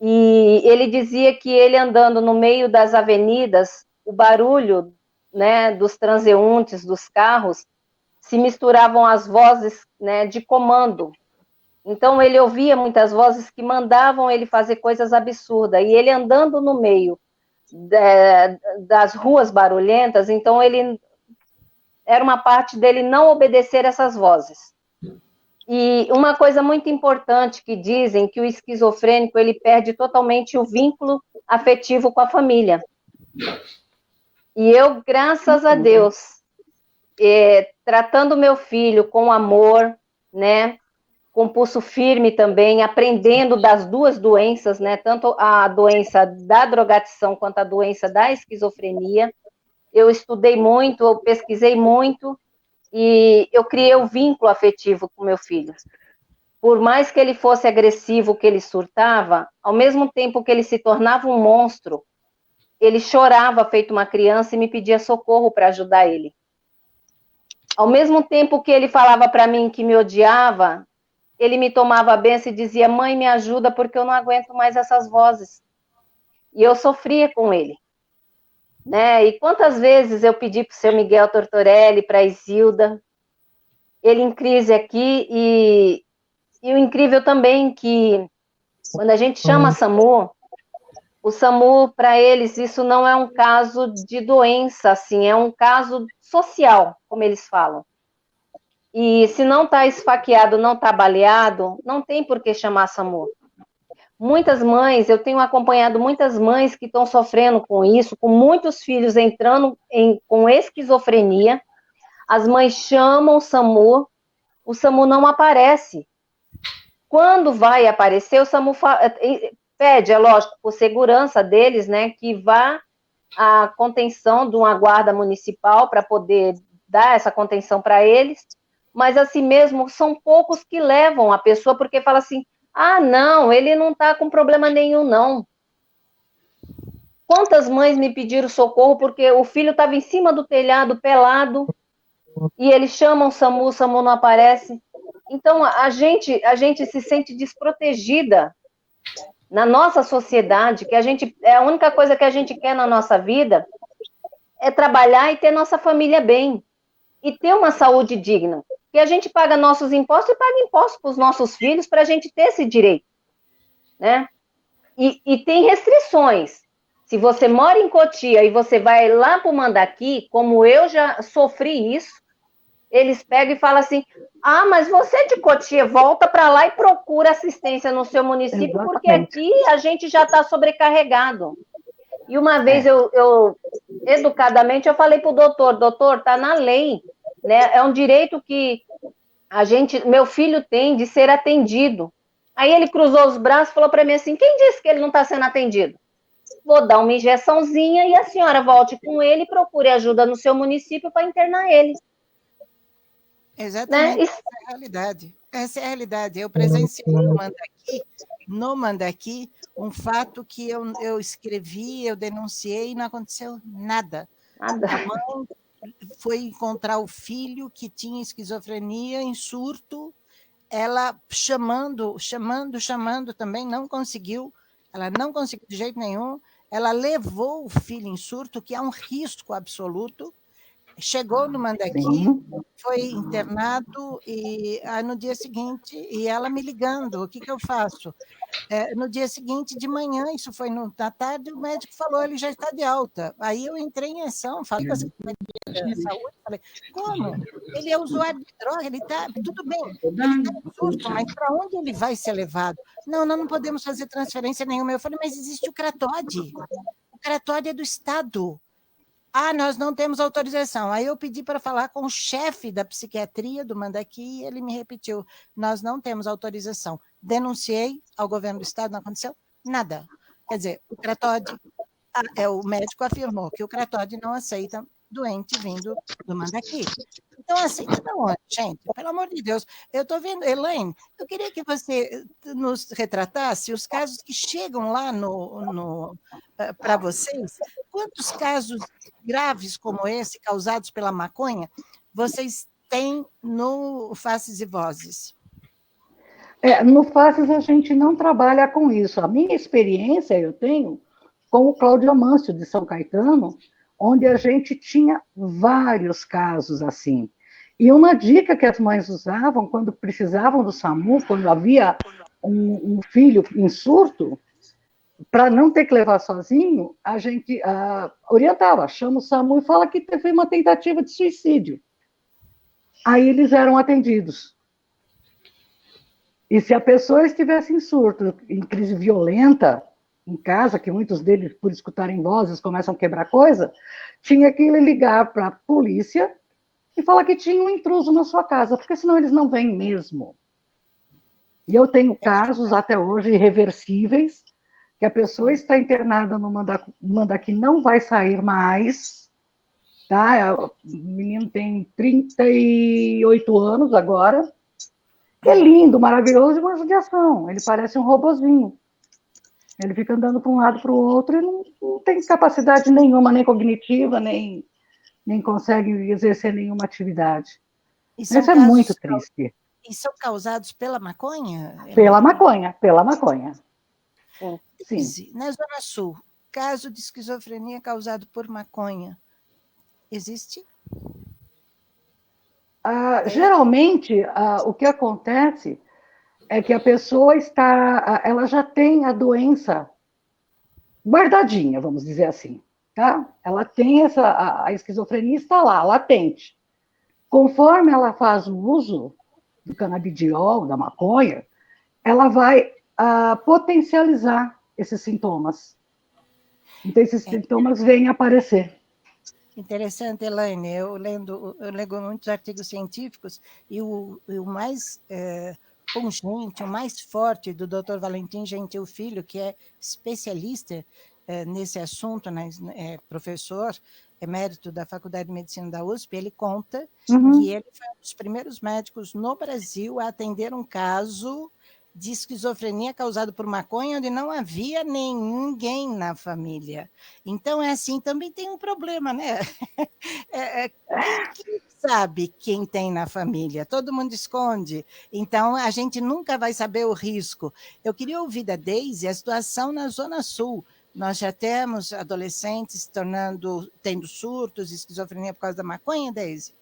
E ele dizia que ele andando no meio das avenidas, o barulho, né, dos transeuntes, dos carros, se misturavam às vozes, né, de comando. Então ele ouvia muitas vozes que mandavam ele fazer coisas absurdas. E ele andando no meio das ruas barulhentas, então ele era uma parte dele não obedecer essas vozes. E uma coisa muito importante que dizem que o esquizofrênico ele perde totalmente o vínculo afetivo com a família. E eu, graças a Deus, tratando meu filho com amor, né, com pulso firme também, aprendendo das duas doenças, né, tanto a doença da drogadição quanto a doença da esquizofrenia. Eu estudei muito, eu pesquisei muito e eu criei um vínculo afetivo com meu filho. Por mais que ele fosse agressivo, que ele surtava, ao mesmo tempo que ele se tornava um monstro, ele chorava feito uma criança e me pedia socorro para ajudar ele. Ao mesmo tempo que ele falava para mim que me odiava, ele me tomava a benção e dizia: mãe, me ajuda porque eu não aguento mais essas vozes. E eu sofria com ele. Né? E quantas vezes eu pedi para o seu Miguel Tortorelli, para a Isilda, ele em crise aqui, e o incrível também que quando a gente chama SAMU, o SAMU, para eles, isso não é um caso de doença, assim, é um caso social, como eles falam. E se não está esfaqueado, não está baleado, não tem por que chamar SAMU. Muitas mães, eu tenho acompanhado muitas mães que estão sofrendo com isso, com muitos filhos entrando com esquizofrenia. As mães chamam o SAMU não aparece. Quando vai aparecer, o SAMU pede, é lógico, por segurança deles, né, que vá à contenção de uma guarda municipal para poder dar essa contenção para eles, mas assim mesmo, são poucos que levam a pessoa, porque fala assim: ah, não, ele não está com problema nenhum, não. Quantas mães me pediram socorro porque o filho estava em cima do telhado, pelado, e eles chamam o SAMU não aparece. Então, a gente se sente desprotegida na nossa sociedade, que a única coisa que a gente quer na nossa vida é trabalhar e ter nossa família bem, e ter uma saúde digna. E a gente paga nossos impostos e paga impostos para os nossos filhos para a gente ter esse direito, né? E tem restrições. Se você mora em Cotia e você vai lá para o Mandaqui, como eu já sofri isso, eles pegam e falam assim: ah, mas você é de Cotia, volta para lá e procura assistência no seu município, exatamente, porque aqui a gente já está sobrecarregado. E uma vez eu educadamente, eu falei para o doutor, está na lei, né? É um direito que meu filho tem de ser atendido. Aí ele cruzou os braços e falou para mim assim: quem disse que ele não está sendo atendido? Vou dar uma injeçãozinha e a senhora volte com ele e procure ajuda no seu município para internar ele. Exatamente, né? Essa é a realidade. Essa é a realidade. Eu presenciei no Mandaqui, um fato que eu escrevi, eu denunciei e não aconteceu nada. Nada. A mãe foi encontrar o filho que tinha esquizofrenia em surto, ela chamando também, não conseguiu, ela não conseguiu de jeito nenhum, ela levou o filho em surto, que é um risco absoluto, chegou no Mandaqui, Sim. foi internado, e no dia seguinte, e ela me ligando, o que eu faço? No dia seguinte, de manhã, isso foi na tarde, o médico falou, ele já está de alta. Aí eu entrei em ação, falei com a Secretaria de Saúde, falei, como? Ele é usuário de droga, ele está, tudo bem, ele está em surto, mas para onde ele vai ser levado? Não, nós não podemos fazer transferência nenhuma. Eu falei, mas existe o Cratóide. O Cratóide é do Estado. Nós não temos autorização. Aí eu pedi para falar com o chefe da psiquiatria do Mandaqui e ele me repetiu, nós não temos autorização. Denunciei ao governo do estado, não aconteceu nada. Quer dizer, o Cratóide, o médico afirmou que o Cratóide não aceita doente vindo do Mandaqui. Então, aceita de onde, gente? Pelo amor de Deus. Eu estou vendo, Elaine, eu queria que você nos retratasse os casos que chegam lá para vocês. Quantos casos graves como esse, causados pela maconha, vocês têm no Faces e Vozes? No Faces a gente não trabalha com isso. A minha experiência eu tenho com o Cláudio Amâncio, de São Caetano, onde a gente tinha vários casos assim. E uma dica que as mães usavam quando precisavam do SAMU, quando havia um filho em surto, para não ter que levar sozinho, a gente orientava, chama o SAMU e fala que teve uma tentativa de suicídio. Aí eles eram atendidos. E se a pessoa estivesse em surto, em crise violenta, em casa, que muitos deles, por escutarem vozes, começam a quebrar coisa, tinha que ligar para a polícia e falar que tinha um intruso na sua casa, porque senão eles não vêm mesmo. E eu tenho casos até hoje irreversíveis, que a pessoa está internada no Mandaqui, não vai sair mais, tá? O menino tem 38 anos agora, é lindo, maravilhoso, uma judiação, ele parece um robozinho. Ele fica andando para um lado para o outro e não tem capacidade nenhuma, nem cognitiva, nem consegue exercer nenhuma atividade. Isso é muito triste. E são causados pela maconha? Pela maconha. Sim. Na Zona Sul, caso de esquizofrenia causado por maconha, existe? Geralmente, o que acontece é que a pessoa ela já tem a doença guardadinha, vamos dizer assim, tá? Ela tem a esquizofrenia está lá, latente. Conforme ela faz o uso do canabidiol, da maconha, ela vai potencializar esses sintomas. Então, esses sintomas vêm aparecer. Interessante, Elaine. Eu leio muitos artigos científicos e o mais pungente, o mais forte do Dr. Valentim Gentil Filho, que é especialista nesse assunto, professor emérito da Faculdade de Medicina da USP, ele conta que ele foi um dos primeiros médicos no Brasil a atender um caso de esquizofrenia causado por maconha, onde não havia ninguém na família. Então, assim, também tem um problema, né? Quem sabe quem tem na família? Todo mundo esconde. Então, a gente nunca vai saber o risco. Eu queria ouvir da Deise a situação na Zona Sul. Nós já temos adolescentes tendo surtos, esquizofrenia por causa da maconha, Deise?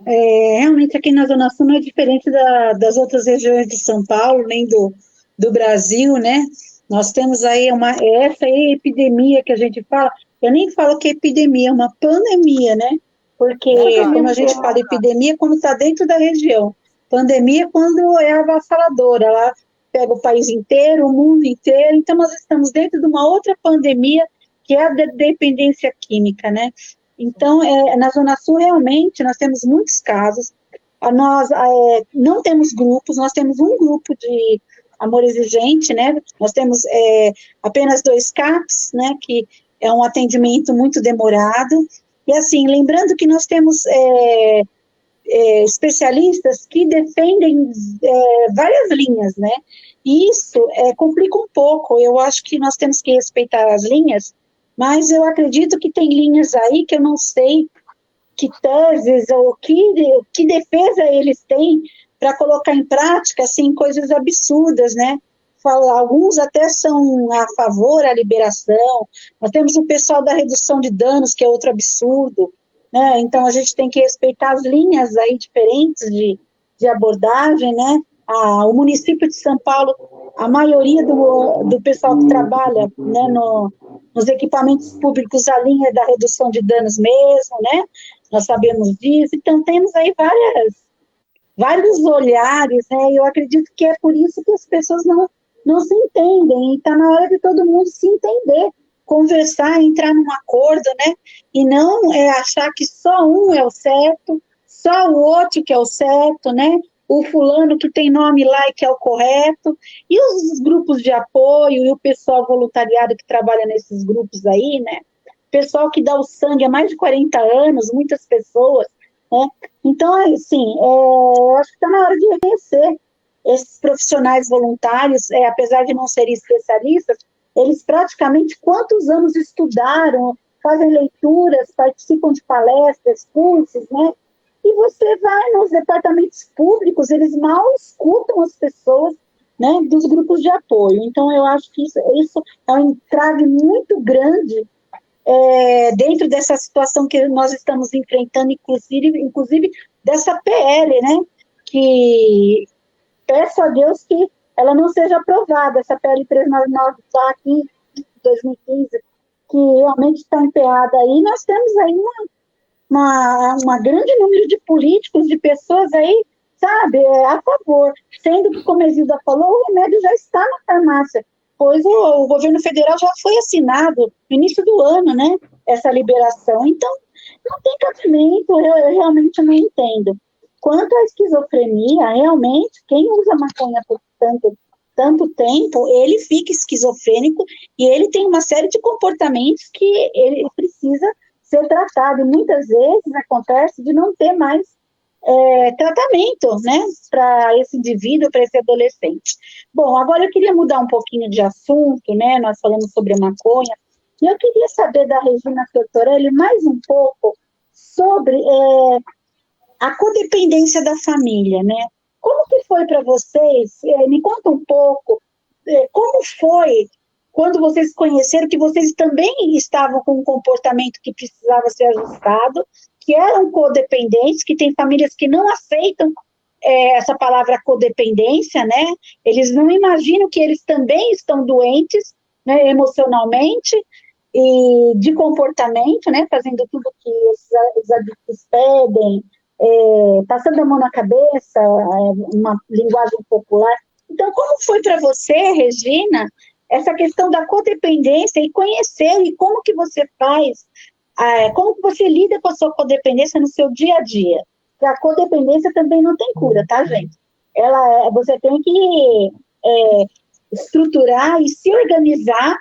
Realmente aqui na Zona Sul não é diferente das outras regiões de São Paulo, nem do Brasil, né? Nós temos aí essa epidemia que a gente fala, eu nem falo que é epidemia, é uma pandemia, né? Porque quando a gente fala epidemia, quando está dentro da região. Pandemia quando é avassaladora, ela pega o país inteiro, o mundo inteiro, então nós estamos dentro de uma outra pandemia, que é a dependência química, né? Então, na Zona Sul, realmente, nós temos muitos casos, nós não temos grupos, nós temos um grupo de amor exigente, né? Nós temos apenas 2 CAPs, né? Que é um atendimento muito demorado, e assim, lembrando que nós temos especialistas que defendem várias linhas, né? E isso complica um pouco, eu acho que nós temos que respeitar as linhas, mas eu acredito que tem linhas aí que eu não sei que teses ou que defesa eles têm para colocar em prática, assim, coisas absurdas, né? Alguns até são a favor da liberação, nós temos o pessoal da redução de danos, que é outro absurdo, né? Então a gente tem que respeitar as linhas aí diferentes de abordagem, né? O município de São Paulo, a maioria do pessoal que trabalha, né, nos equipamentos públicos, a linha é da redução de danos mesmo, né? Nós sabemos disso, então temos aí vários olhares, né? E eu acredito que é por isso que as pessoas não se entendem, e está na hora de todo mundo se entender, conversar, entrar num acordo, né? E não achar que só um é o certo, só o outro que é o certo, né? O fulano que tem nome lá e que é o correto, e os grupos de apoio, e o pessoal voluntariado que trabalha nesses grupos aí, né? Pessoal que dá o sangue há mais de 40 anos, muitas pessoas, né? Então, assim, eu acho que está na hora de reconhecer esses profissionais voluntários, apesar de não serem especialistas, eles praticamente quantos anos estudaram, fazem leituras, participam de palestras, cursos, né? E você vai nos departamentos públicos, eles mal escutam as pessoas, né, dos grupos de apoio. Então, eu acho que isso é um entrave muito grande dentro dessa situação que nós estamos enfrentando, inclusive dessa PL, né, que peço a Deus que ela não seja aprovada, essa PL 399 está aqui em 2015, que realmente está empenhada aí. Nós temos aí uma grande número de políticos, de pessoas aí, sabe, a favor, sendo que, como a Isilda falou, o remédio já está na farmácia, pois o governo federal já foi assinado no início do ano, né, essa liberação. Então, não tem cabimento, eu realmente não entendo. Quanto à esquizofrenia, realmente, quem usa maconha por tanto tempo, ele fica esquizofrênico e ele tem uma série de comportamentos que ele precisa ser tratado, e muitas vezes acontece de não ter mais tratamento, né, para esse indivíduo, para esse adolescente. Bom, agora eu queria mudar um pouquinho de assunto, né, nós falamos sobre a maconha, e eu queria saber da Regina Tortorelli mais um pouco sobre a codependência da família, né? Como que foi para vocês? Me conta um pouco, como foi quando vocês conheceram que vocês também estavam com um comportamento que precisava ser ajustado, que eram codependentes, que tem famílias que não aceitam essa palavra codependência, né? Eles não imaginam que eles também estão doentes, né, emocionalmente e de comportamento, né, fazendo tudo que os adultos pedem, passando a mão na cabeça, uma linguagem popular. Então, como foi para você, Regina, essa questão da codependência e conhecer, e como que você faz, como que você lida com a sua codependência no seu dia a dia? Porque a codependência também não tem cura, tá, gente? Você tem que estruturar e se organizar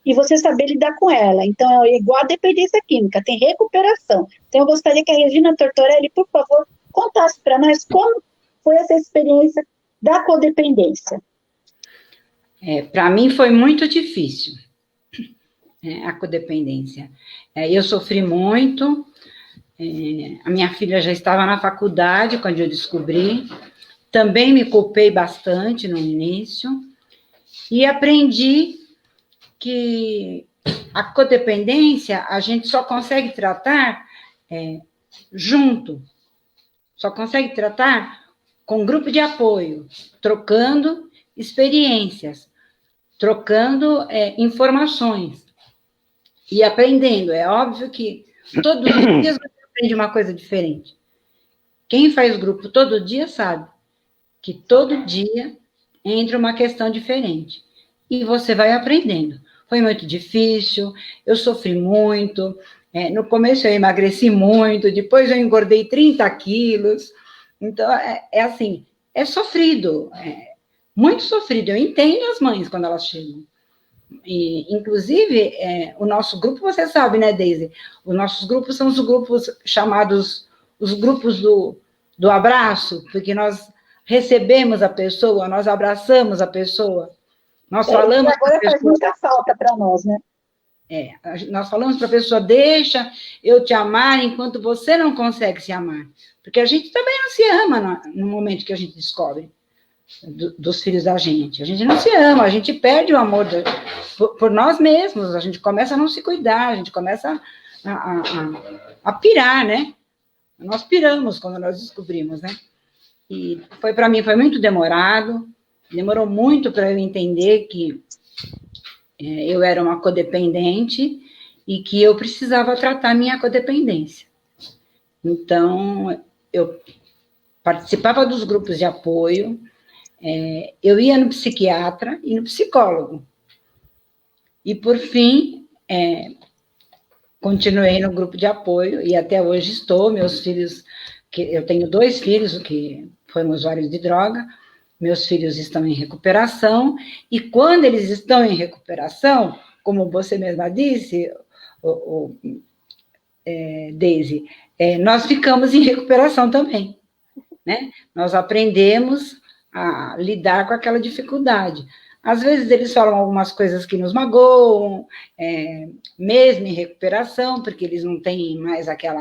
e você saber lidar com ela. Então, é igual a dependência química, tem recuperação. Então, eu gostaria que a Regina Tortorelli, por favor, contasse para nós como foi essa experiência da codependência. Para mim foi muito difícil, a codependência. Eu sofri muito, a minha filha já estava na faculdade quando eu descobri, também me culpei bastante no início, e aprendi que a codependência a gente só consegue tratar junto, só consegue tratar com grupo de apoio, trocando experiências, trocando informações e aprendendo. É óbvio que todos os dias você aprende uma coisa diferente. Quem faz grupo todo dia sabe que todo dia entra uma questão diferente e você vai aprendendo. Foi muito difícil, eu sofri muito, no começo eu emagreci muito, depois eu engordei 30 quilos, então assim, é sofrido, muito sofrido. Eu entendo as mães quando elas chegam. E, inclusive, o nosso grupo, você sabe, né, Deise? Os nossos grupos são os grupos chamados, os grupos do abraço, porque nós recebemos a pessoa, nós abraçamos a pessoa, nós falamos... Agora faz muita falta para nós, né? Nós falamos para a pessoa, deixa eu te amar enquanto você não consegue se amar. Porque a gente também não se ama no momento que a gente descobre dos filhos da gente. A gente não se ama, a gente perde o amor por nós mesmos, a gente começa a não se cuidar, a gente começa a pirar, né? Nós piramos quando nós descobrimos, né? E para mim foi muito demorado, demorou muito para eu entender que eu era uma codependente e que eu precisava tratar minha codependência. Então, eu participava dos grupos de apoio, eu ia no psiquiatra e no psicólogo. E, por fim, continuei no grupo de apoio e até hoje estou. Meus filhos, eu tenho 2 filhos que foram usuários de droga, meus filhos estão em recuperação, e quando eles estão em recuperação, como você mesma disse, Deise, nós ficamos em recuperação também, né? Nós aprendemos a lidar com aquela dificuldade. Às vezes eles falam algumas coisas que nos magoam, mesmo em recuperação, porque eles não têm mais aquele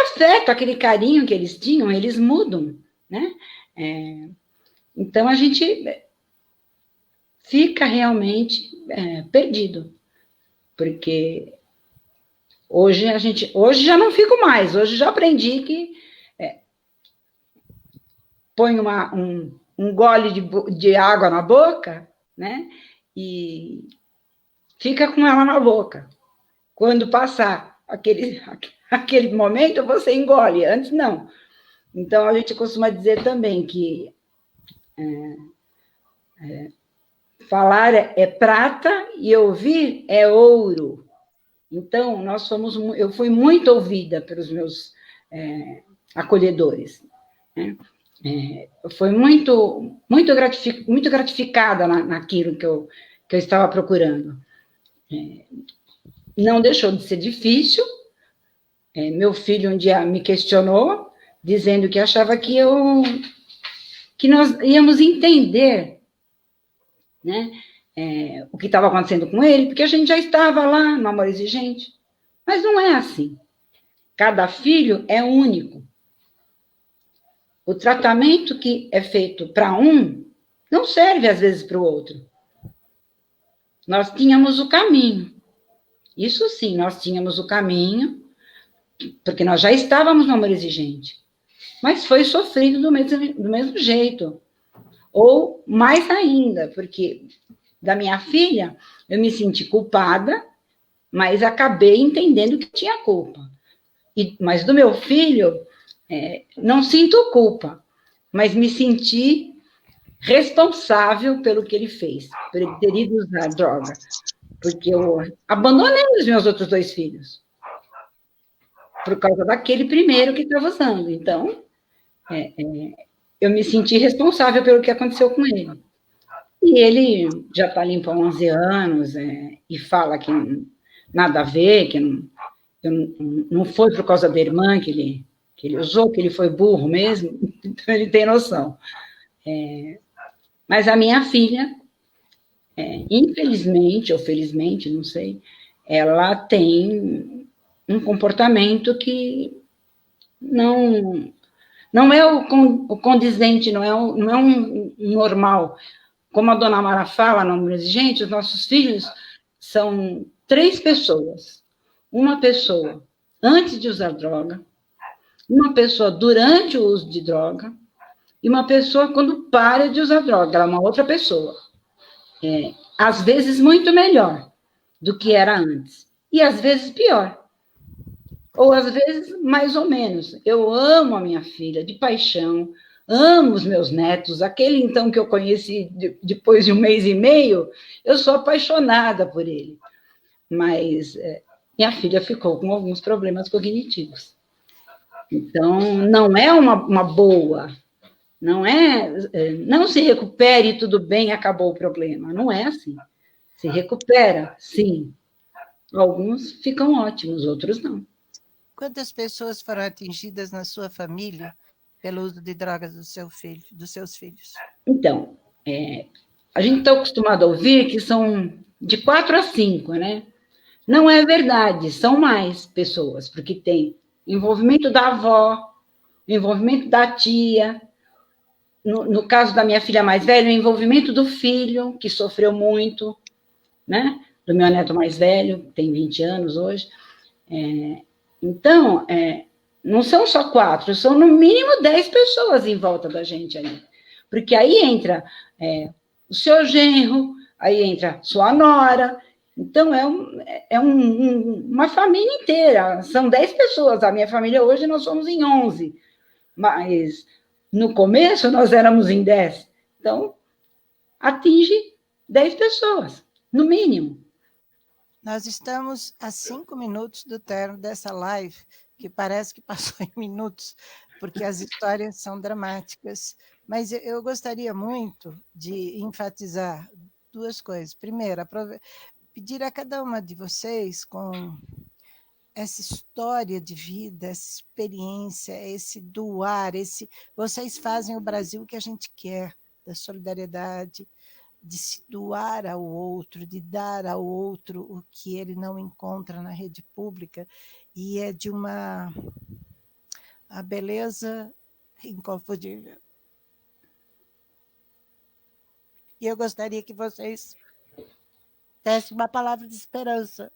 afeto, aquele carinho que eles tinham, eles mudam, né? Então, a gente fica realmente perdido, porque hoje já não fico mais, hoje já aprendi que põe um gole de água na boca, né? E fica com ela na boca. Quando passar aquele momento, você engole, antes não. Então, a gente costuma dizer também que falar é prata e ouvir é ouro. Então, eu fui muito ouvida pelos meus acolhedores, né? Foi muito gratificada naquilo que eu estava procurando. Não deixou de ser difícil. Meu filho um dia me questionou, dizendo que achava que nós íamos entender, né, o que estava acontecendo com ele, porque a gente já estava lá no Amor Exigente. Mas não é assim. Cada filho é único. O tratamento que é feito para um não serve, às vezes, para o outro. Nós tínhamos o caminho. Isso sim, nós tínhamos o caminho, porque nós já estávamos no Amor Exigente. Mas foi sofrido do mesmo jeito. Ou mais ainda, porque da minha filha, eu me senti culpada, mas acabei entendendo que tinha culpa. Mas do meu filho, não sinto culpa, mas me senti responsável pelo que ele fez, por ele ter ido usar droga, porque eu abandonei os meus outros 2 filhos, por causa daquele primeiro que estava usando. Então, eu me senti responsável pelo que aconteceu com ele. E ele já está limpo há 11 anos, e fala que nada a ver, que não foi por causa da irmã que ele usou, que ele foi burro mesmo, então ele tem noção. Mas a minha filha, infelizmente, ou felizmente, não sei, ela tem um comportamento que não é o condizente, não é um normal. Como a dona Mara fala, não, gente, os nossos filhos são 3 pessoas. Uma pessoa antes de usar droga, uma pessoa durante o uso de droga, e uma pessoa quando para de usar droga, ela é uma outra pessoa. Às vezes muito melhor do que era antes, e às vezes pior. Ou às vezes mais ou menos. Eu amo a minha filha de paixão, amo os meus netos, aquele então que eu conheci depois de 1 mês e meio, eu sou apaixonada por ele. Mas minha filha ficou com alguns problemas cognitivos. Então, não é uma boa, não se recupere e tudo bem, acabou o problema. Não é assim. Se recupera, sim. Alguns ficam ótimos, outros não. Quantas pessoas foram atingidas na sua família pelo uso de drogas dos seus filhos? Então, a gente está acostumado a ouvir que são de 4 a 5, né? Não é verdade, são mais pessoas, porque tem envolvimento da avó, envolvimento da tia, no caso da minha filha mais velha, o envolvimento do filho, que sofreu muito, né? do meu neto mais velho, tem 20 anos hoje. Então, não são só 4, são no mínimo 10 pessoas em volta da gente ali. Porque aí entra o seu genro, aí entra sua nora. Então, uma família inteira. São 10 pessoas. A minha família hoje nós somos em 11. Mas no começo nós éramos em 10. Então, atinge 10 pessoas, no mínimo. Nós estamos a 5 minutos do término dessa live, que parece que passou em minutos, porque as histórias são dramáticas. Mas eu gostaria muito de enfatizar 2 coisas. Primeiro, pedir a cada uma de vocês, com essa história de vida, essa experiência, esse doar, vocês fazem o Brasil que a gente quer, da solidariedade, de se doar ao outro, de dar ao outro o que ele não encontra na rede pública, e é de a beleza inconfundível. E eu gostaria que vocês dessem uma palavra de esperança,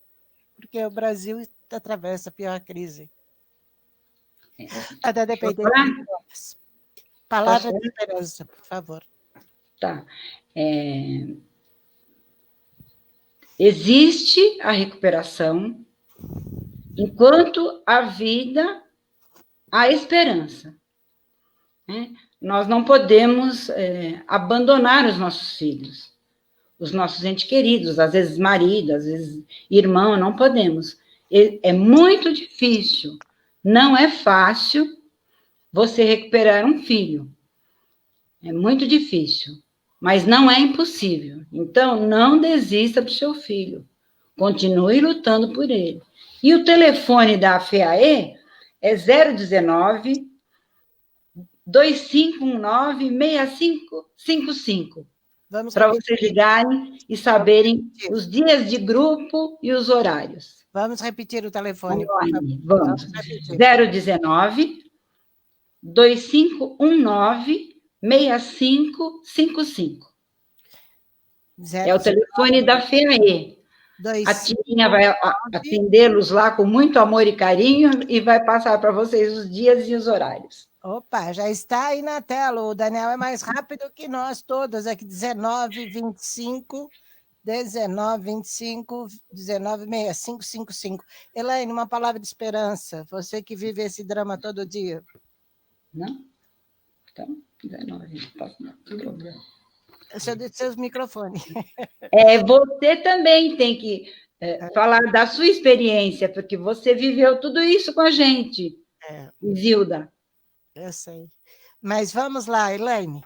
porque o Brasil atravessa a pior crise. A da dependência. Palavra de esperança, por favor. Tá. Existe a recuperação enquanto a vida, há esperança. Né? Nós não podemos abandonar os nossos filhos, os nossos entes queridos, às vezes marido, às vezes irmão, não podemos. É muito difícil, não é fácil você recuperar um filho. É muito difícil, mas não é impossível. Então, não desista do seu filho. Continue lutando por ele. E o telefone da FEAE é 019 2519 6555. Para vocês ligarem e saberem os dias de grupo e os horários. Vamos repetir o telefone. Vamos. 019 2519 6555. É o telefone da FEAE. A Tirinha vai atendê-los lá com muito amor e carinho e vai passar para vocês os dias e os horários. Opa, já está aí na tela. O Daniel é mais rápido que nós todas aqui. 1925 1965 196555. Elaine, uma palavra de esperança. Você que vive esse drama todo dia. Não? Então, 19, não tem problema. Seus microfones. Você também tem que falar da sua experiência, porque você viveu tudo isso com a gente, Zilda. Eu sei. Mas vamos lá, Elaine.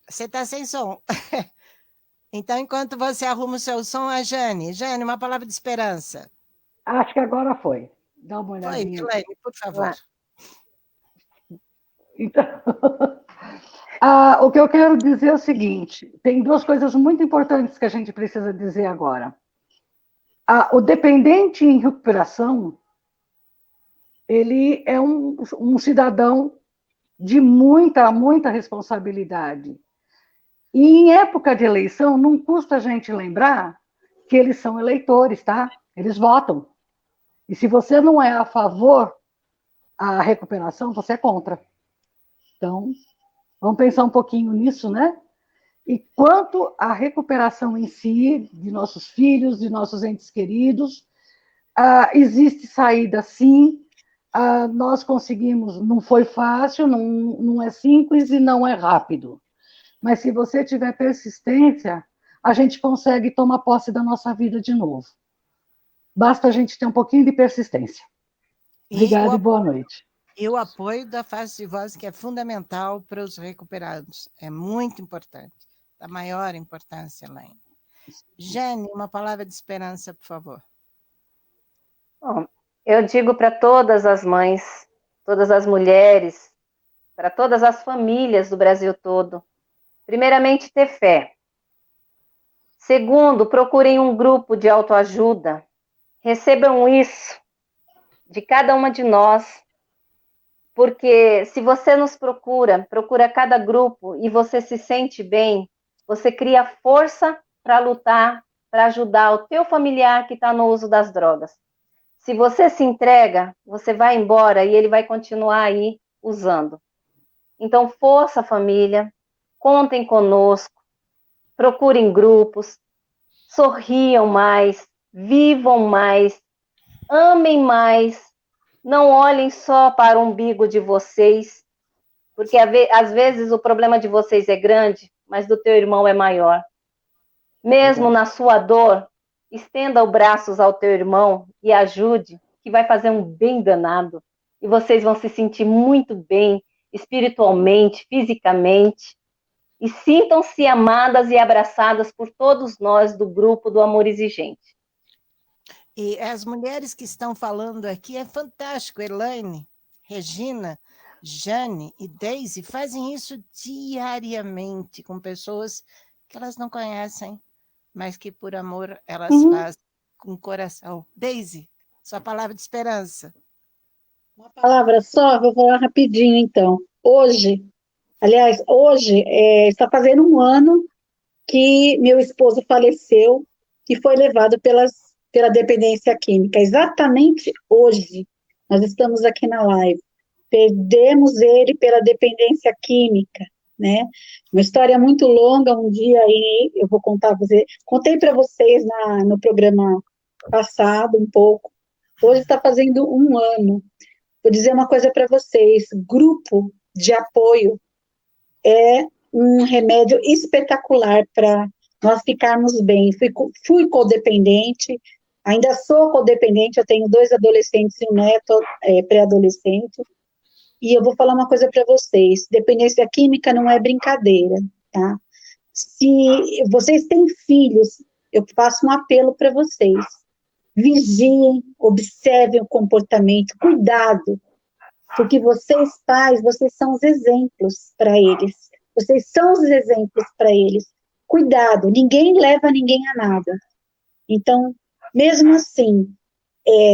Você está sem som. Então, enquanto você arruma o seu som, a Jane. Jane, uma palavra de esperança. Acho que agora foi. Dá uma olhadinha. Foi, Elaine, por favor. Então, o que eu quero dizer é o seguinte: tem 2 coisas muito importantes que a gente precisa dizer agora. O dependente em recuperação, ele é um cidadão de muita, muita responsabilidade. E em época de eleição, não custa a gente lembrar que eles são eleitores, tá? Eles votam. E se você não é a favor da recuperação, você é contra. Então, vamos pensar um pouquinho nisso, né? E quanto à recuperação em si, de nossos filhos, de nossos entes queridos, existe saída sim. Nós conseguimos, não foi fácil, não é simples e não é rápido. Mas se você tiver persistência, a gente consegue tomar posse da nossa vida de novo. Basta a gente ter um pouquinho de persistência. Obrigada e boa noite. E o apoio da Face de Voz, que é fundamental para os recuperados. É muito importante. Da maior importância, Elaine. Jane, uma palavra de esperança, por favor. Bom, eu digo para todas as mães, todas as mulheres, para todas as famílias do Brasil todo, primeiramente, ter fé. Segundo, procurem um grupo de autoajuda. Recebam isso de cada uma de nós. Porque se você nos procura cada grupo e você se sente bem, você cria força para lutar, para ajudar o teu familiar que está no uso das drogas. Se você se entrega, você vai embora e ele vai continuar aí usando. Então, força, família, contem conosco, procurem grupos, sorriam mais, vivam mais, amem mais, não olhem só para o umbigo de vocês, porque às vezes o problema de vocês é grande, mas do teu irmão é maior. Mesmo na sua dor, estenda os braços ao teu irmão e ajude, que vai fazer um bem danado. E vocês vão se sentir muito bem, espiritualmente, fisicamente. E sintam-se amadas e abraçadas por todos nós do grupo do Amor Exigente. E as mulheres que estão falando aqui, é fantástico. Elaine, Regina, Jane e Deise fazem isso diariamente com pessoas que elas não conhecem, mas que por amor elas fazem com o coração. Deise, sua palavra de esperança. Uma palavra só, vou falar rapidinho então. Hoje está fazendo um ano que meu esposo faleceu e foi levado pela dependência química. Exatamente hoje, nós estamos aqui na live. Perdemos ele pela dependência química, né? Uma história muito longa, um dia aí eu vou contar para vocês. Contei para vocês no programa passado um pouco. Hoje está fazendo um ano. Vou dizer uma coisa para vocês: grupo de apoio é um remédio espetacular para nós ficarmos bem. Fui codependente, ainda sou codependente, eu tenho 2 adolescentes e um neto pré-adolescente, e eu vou falar uma coisa para vocês: dependência química não é brincadeira, tá? Se vocês têm filhos, eu faço um apelo para vocês: vigiem, observem o comportamento, cuidado, porque vocês, pais, vocês são os exemplos para eles. Vocês são os exemplos para eles. Cuidado, ninguém leva ninguém a nada. Então, mesmo assim,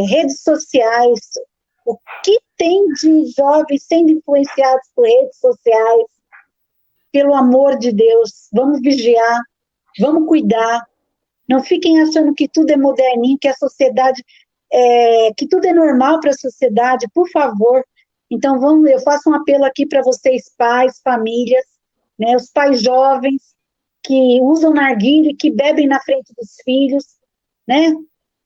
redes sociais, o que tem de jovens sendo influenciados por redes sociais? Pelo amor de Deus, vamos vigiar, vamos cuidar. Não fiquem achando que tudo é moderninho, que a sociedade, que tudo é normal para a sociedade, por favor. Então, eu faço um apelo aqui para vocês, pais, famílias, né, os pais jovens que usam narguilé, que bebem na frente dos filhos, né,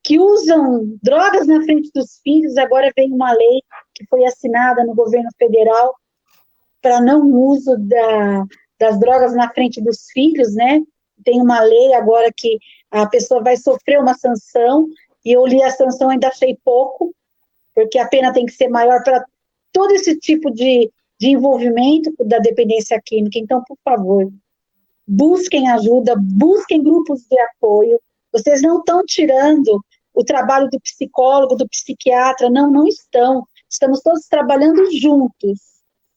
que usam drogas na frente dos filhos. Agora vem uma lei que foi assinada no governo federal para não uso das drogas na frente dos filhos, né? Tem uma lei agora que a pessoa vai sofrer uma sanção, e eu li a sanção e ainda achei pouco, porque a pena tem que ser maior para todo esse tipo de envolvimento da dependência química. Então, por favor, busquem ajuda, busquem grupos de apoio. Vocês não estão tirando o trabalho do psicólogo, do psiquiatra, não estão. Estamos todos trabalhando juntos,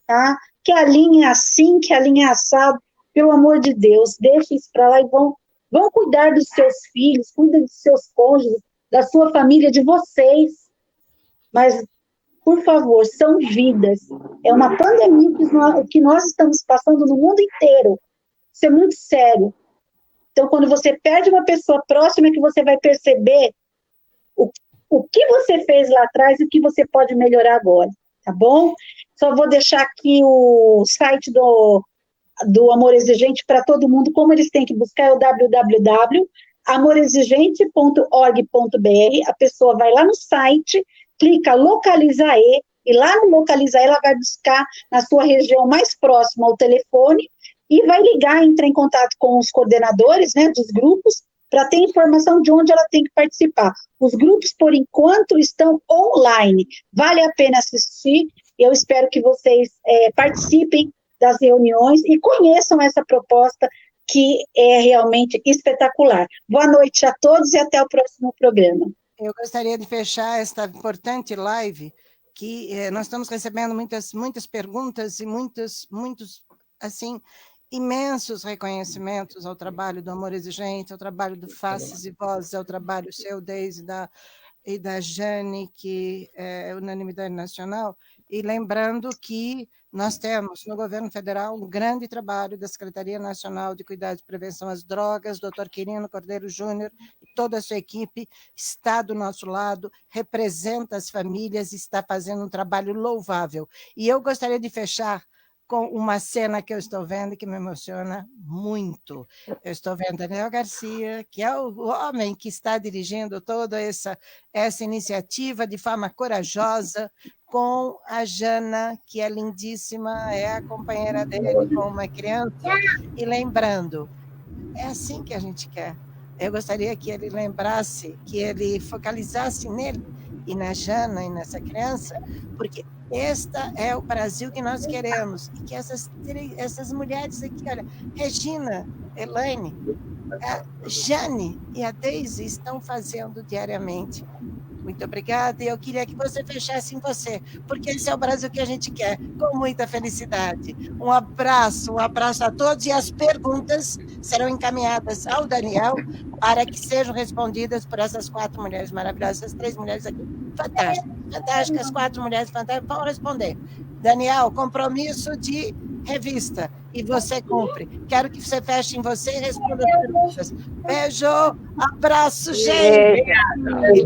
tá? Que a linha é assim, que a linha é assado. Pelo amor de Deus, deixem isso para lá e vão cuidar dos seus filhos, cuidem dos seus cônjuges, da sua família, de vocês. Mas, por favor, são vidas. É uma pandemia que nós estamos passando no mundo inteiro. Isso é muito sério. Então, quando você perde uma pessoa próxima, é que você vai perceber o que você fez lá atrás e o que você pode melhorar agora, tá bom? Só vou deixar aqui o site do Amor Exigente para todo mundo, como eles têm que buscar, é o www.amorexigente.org.br. A pessoa vai lá no site, clica Localizae, e lá no Localizae ela vai buscar na sua região mais próxima o telefone e vai ligar, entrar em contato com os coordenadores, né, dos grupos, para ter informação de onde ela tem que participar. Os grupos, por enquanto, estão online. Vale a pena assistir. Eu espero que vocês participem das reuniões e conheçam essa proposta, que é realmente espetacular. Boa noite a todos e até o próximo programa. Eu gostaria de fechar esta importante live, que nós estamos recebendo muitas perguntas e muitos, assim, imensos reconhecimentos ao trabalho do Amor Exigente, ao trabalho do Faces e Vozes, ao trabalho seu, Deise, da e da Jane, que é unanimidade nacional, e lembrando que nós temos no governo federal um grande trabalho da Secretaria Nacional de Cuidados e Prevenção às Drogas, doutor Quirino Cordeiro Júnior e toda a sua equipe está do nosso lado, representa as famílias, está fazendo um trabalho louvável. E eu gostaria de fechar com uma cena que eu estou vendo que me emociona muito. Eu estou vendo Daniel Garcia, que é o homem que está dirigindo toda essa iniciativa de forma corajosa, com a Jana, que é lindíssima, é a companheira dele com uma criança, e lembrando, é assim que a gente quer. Eu gostaria que ele lembrasse, que ele focalizasse nele e na Jana e nessa criança, porque este é o Brasil que nós queremos, e que essas mulheres aqui, olha, Regina, Elaine, a Jane e a Deise estão fazendo diariamente. Muito obrigada, e eu queria que você fechasse em você, porque esse é o Brasil que a gente quer, com muita felicidade. Um abraço a todos, e as perguntas serão encaminhadas ao Daniel para que sejam respondidas por essas 4 mulheres maravilhosas, essas 3 mulheres aqui, fantásticas, 4 mulheres fantásticas, vão responder. Daniel, compromisso de revista, e você cumpre. Quero que você feche em você e responda as perguntas. Beijo, abraço, gente.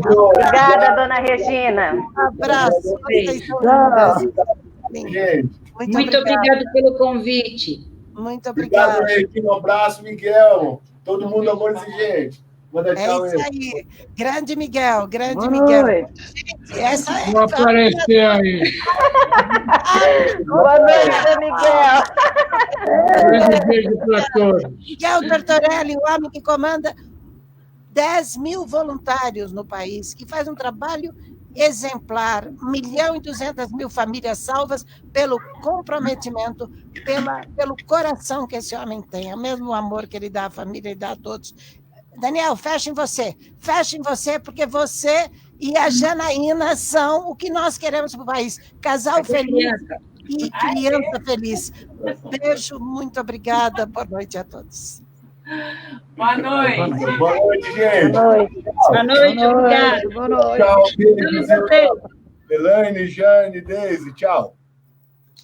Obrigada, dona Regina. Abraço. Vocês são lindas. Muito obrigada pelo convite. Muito obrigada. Obrigado, Regina. Um abraço, Miguel. Todo mundo amor exigente. Manda tchau, isso aí. Grande Miguel, grande Boa Miguel. noite. Gente, essa é... Vou aparecer aí. Boa noite, Miguel. Grande beijo para todos. Miguel Tortorelli, o homem que comanda 10 mil voluntários no país, que faz um trabalho exemplar, 1.200.000 famílias salvas pelo comprometimento, pelo coração que esse homem tem, o mesmo amor que ele dá à família e dá a todos. Daniel, fecha em você, porque você e a Janaína são o que nós queremos para o país. Casal feliz e criança feliz. Beijo, muito obrigada, boa noite a todos. Boa noite. Boa noite, gente. Boa noite, obrigada. Boa noite. Tchau, Deise, Elaine, Jane, Deise, tchau.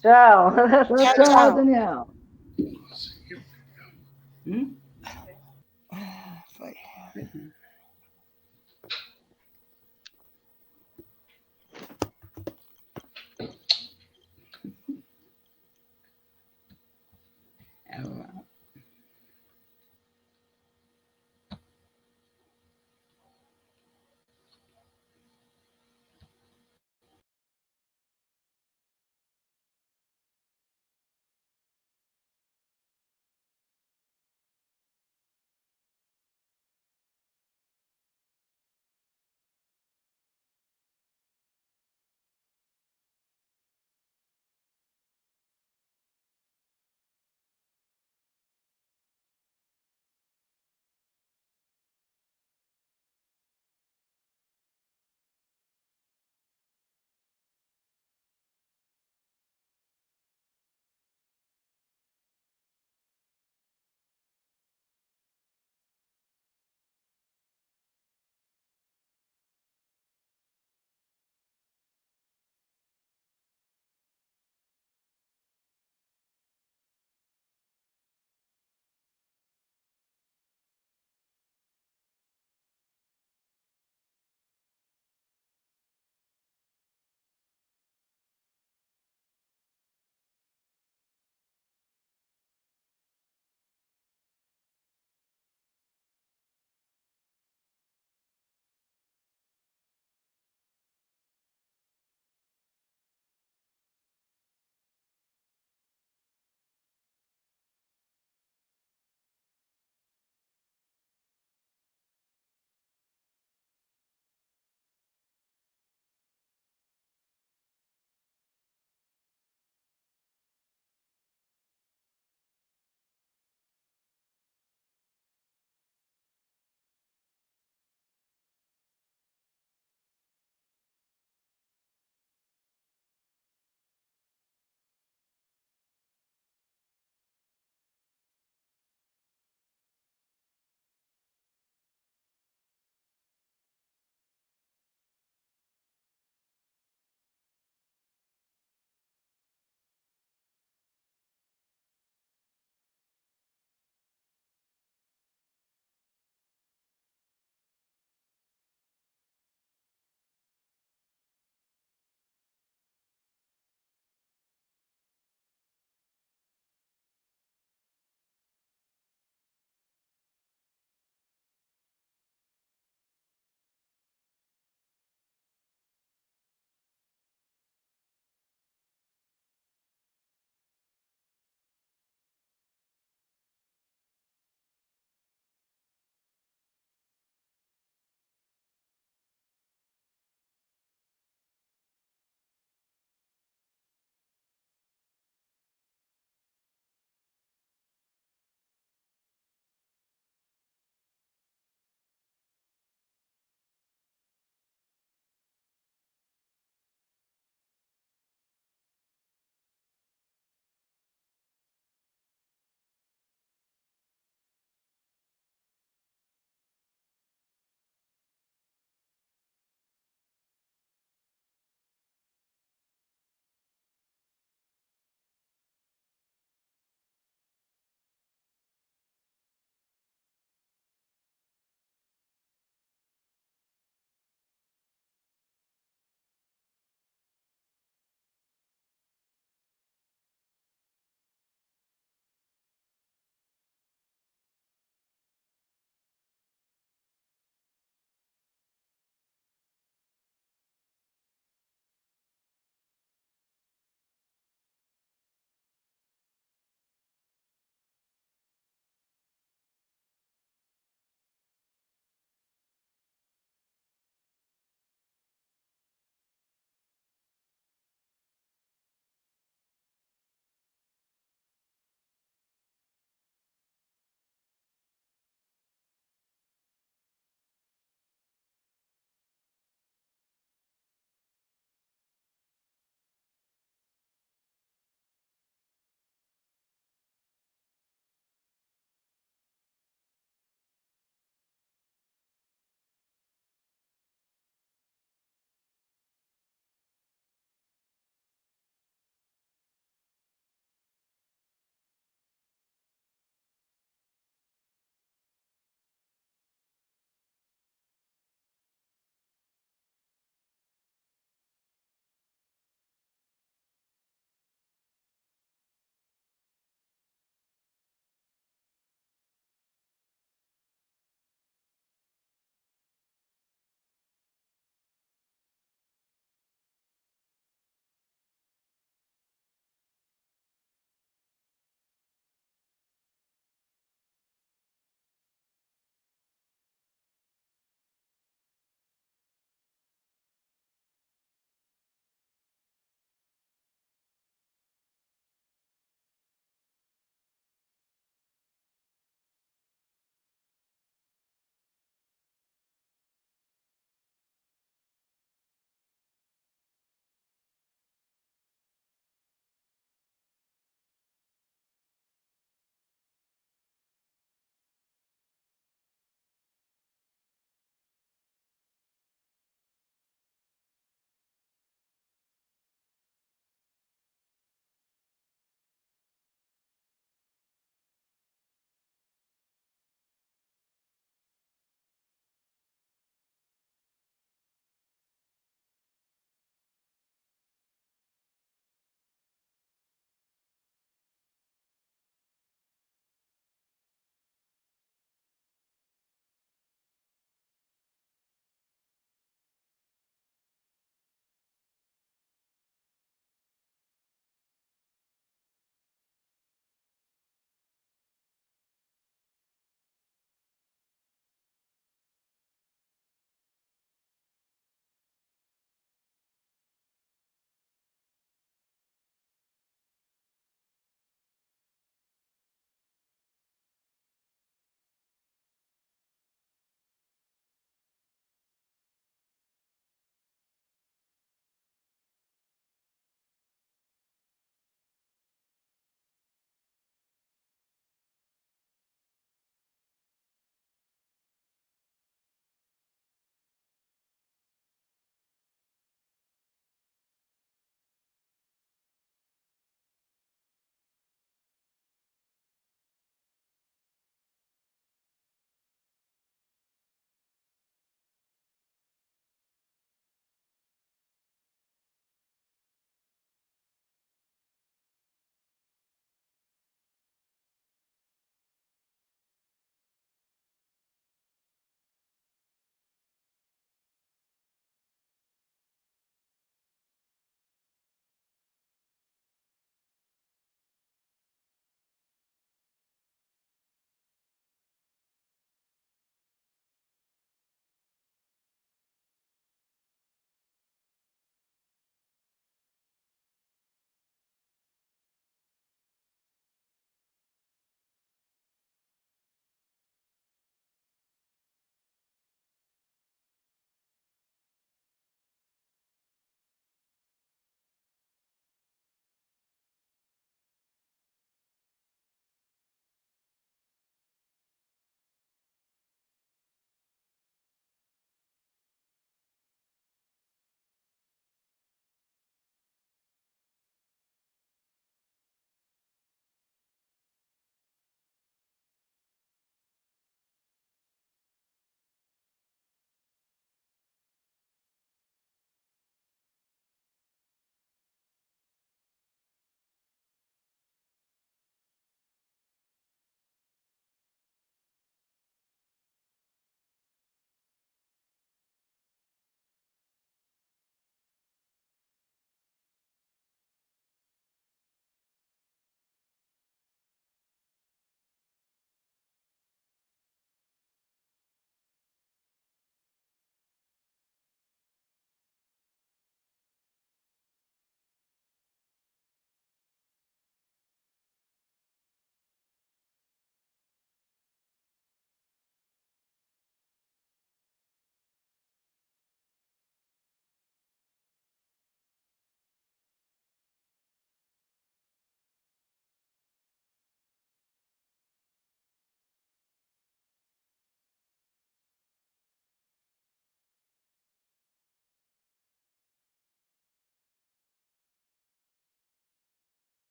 Tchau. Tchau, Daniel. Foi.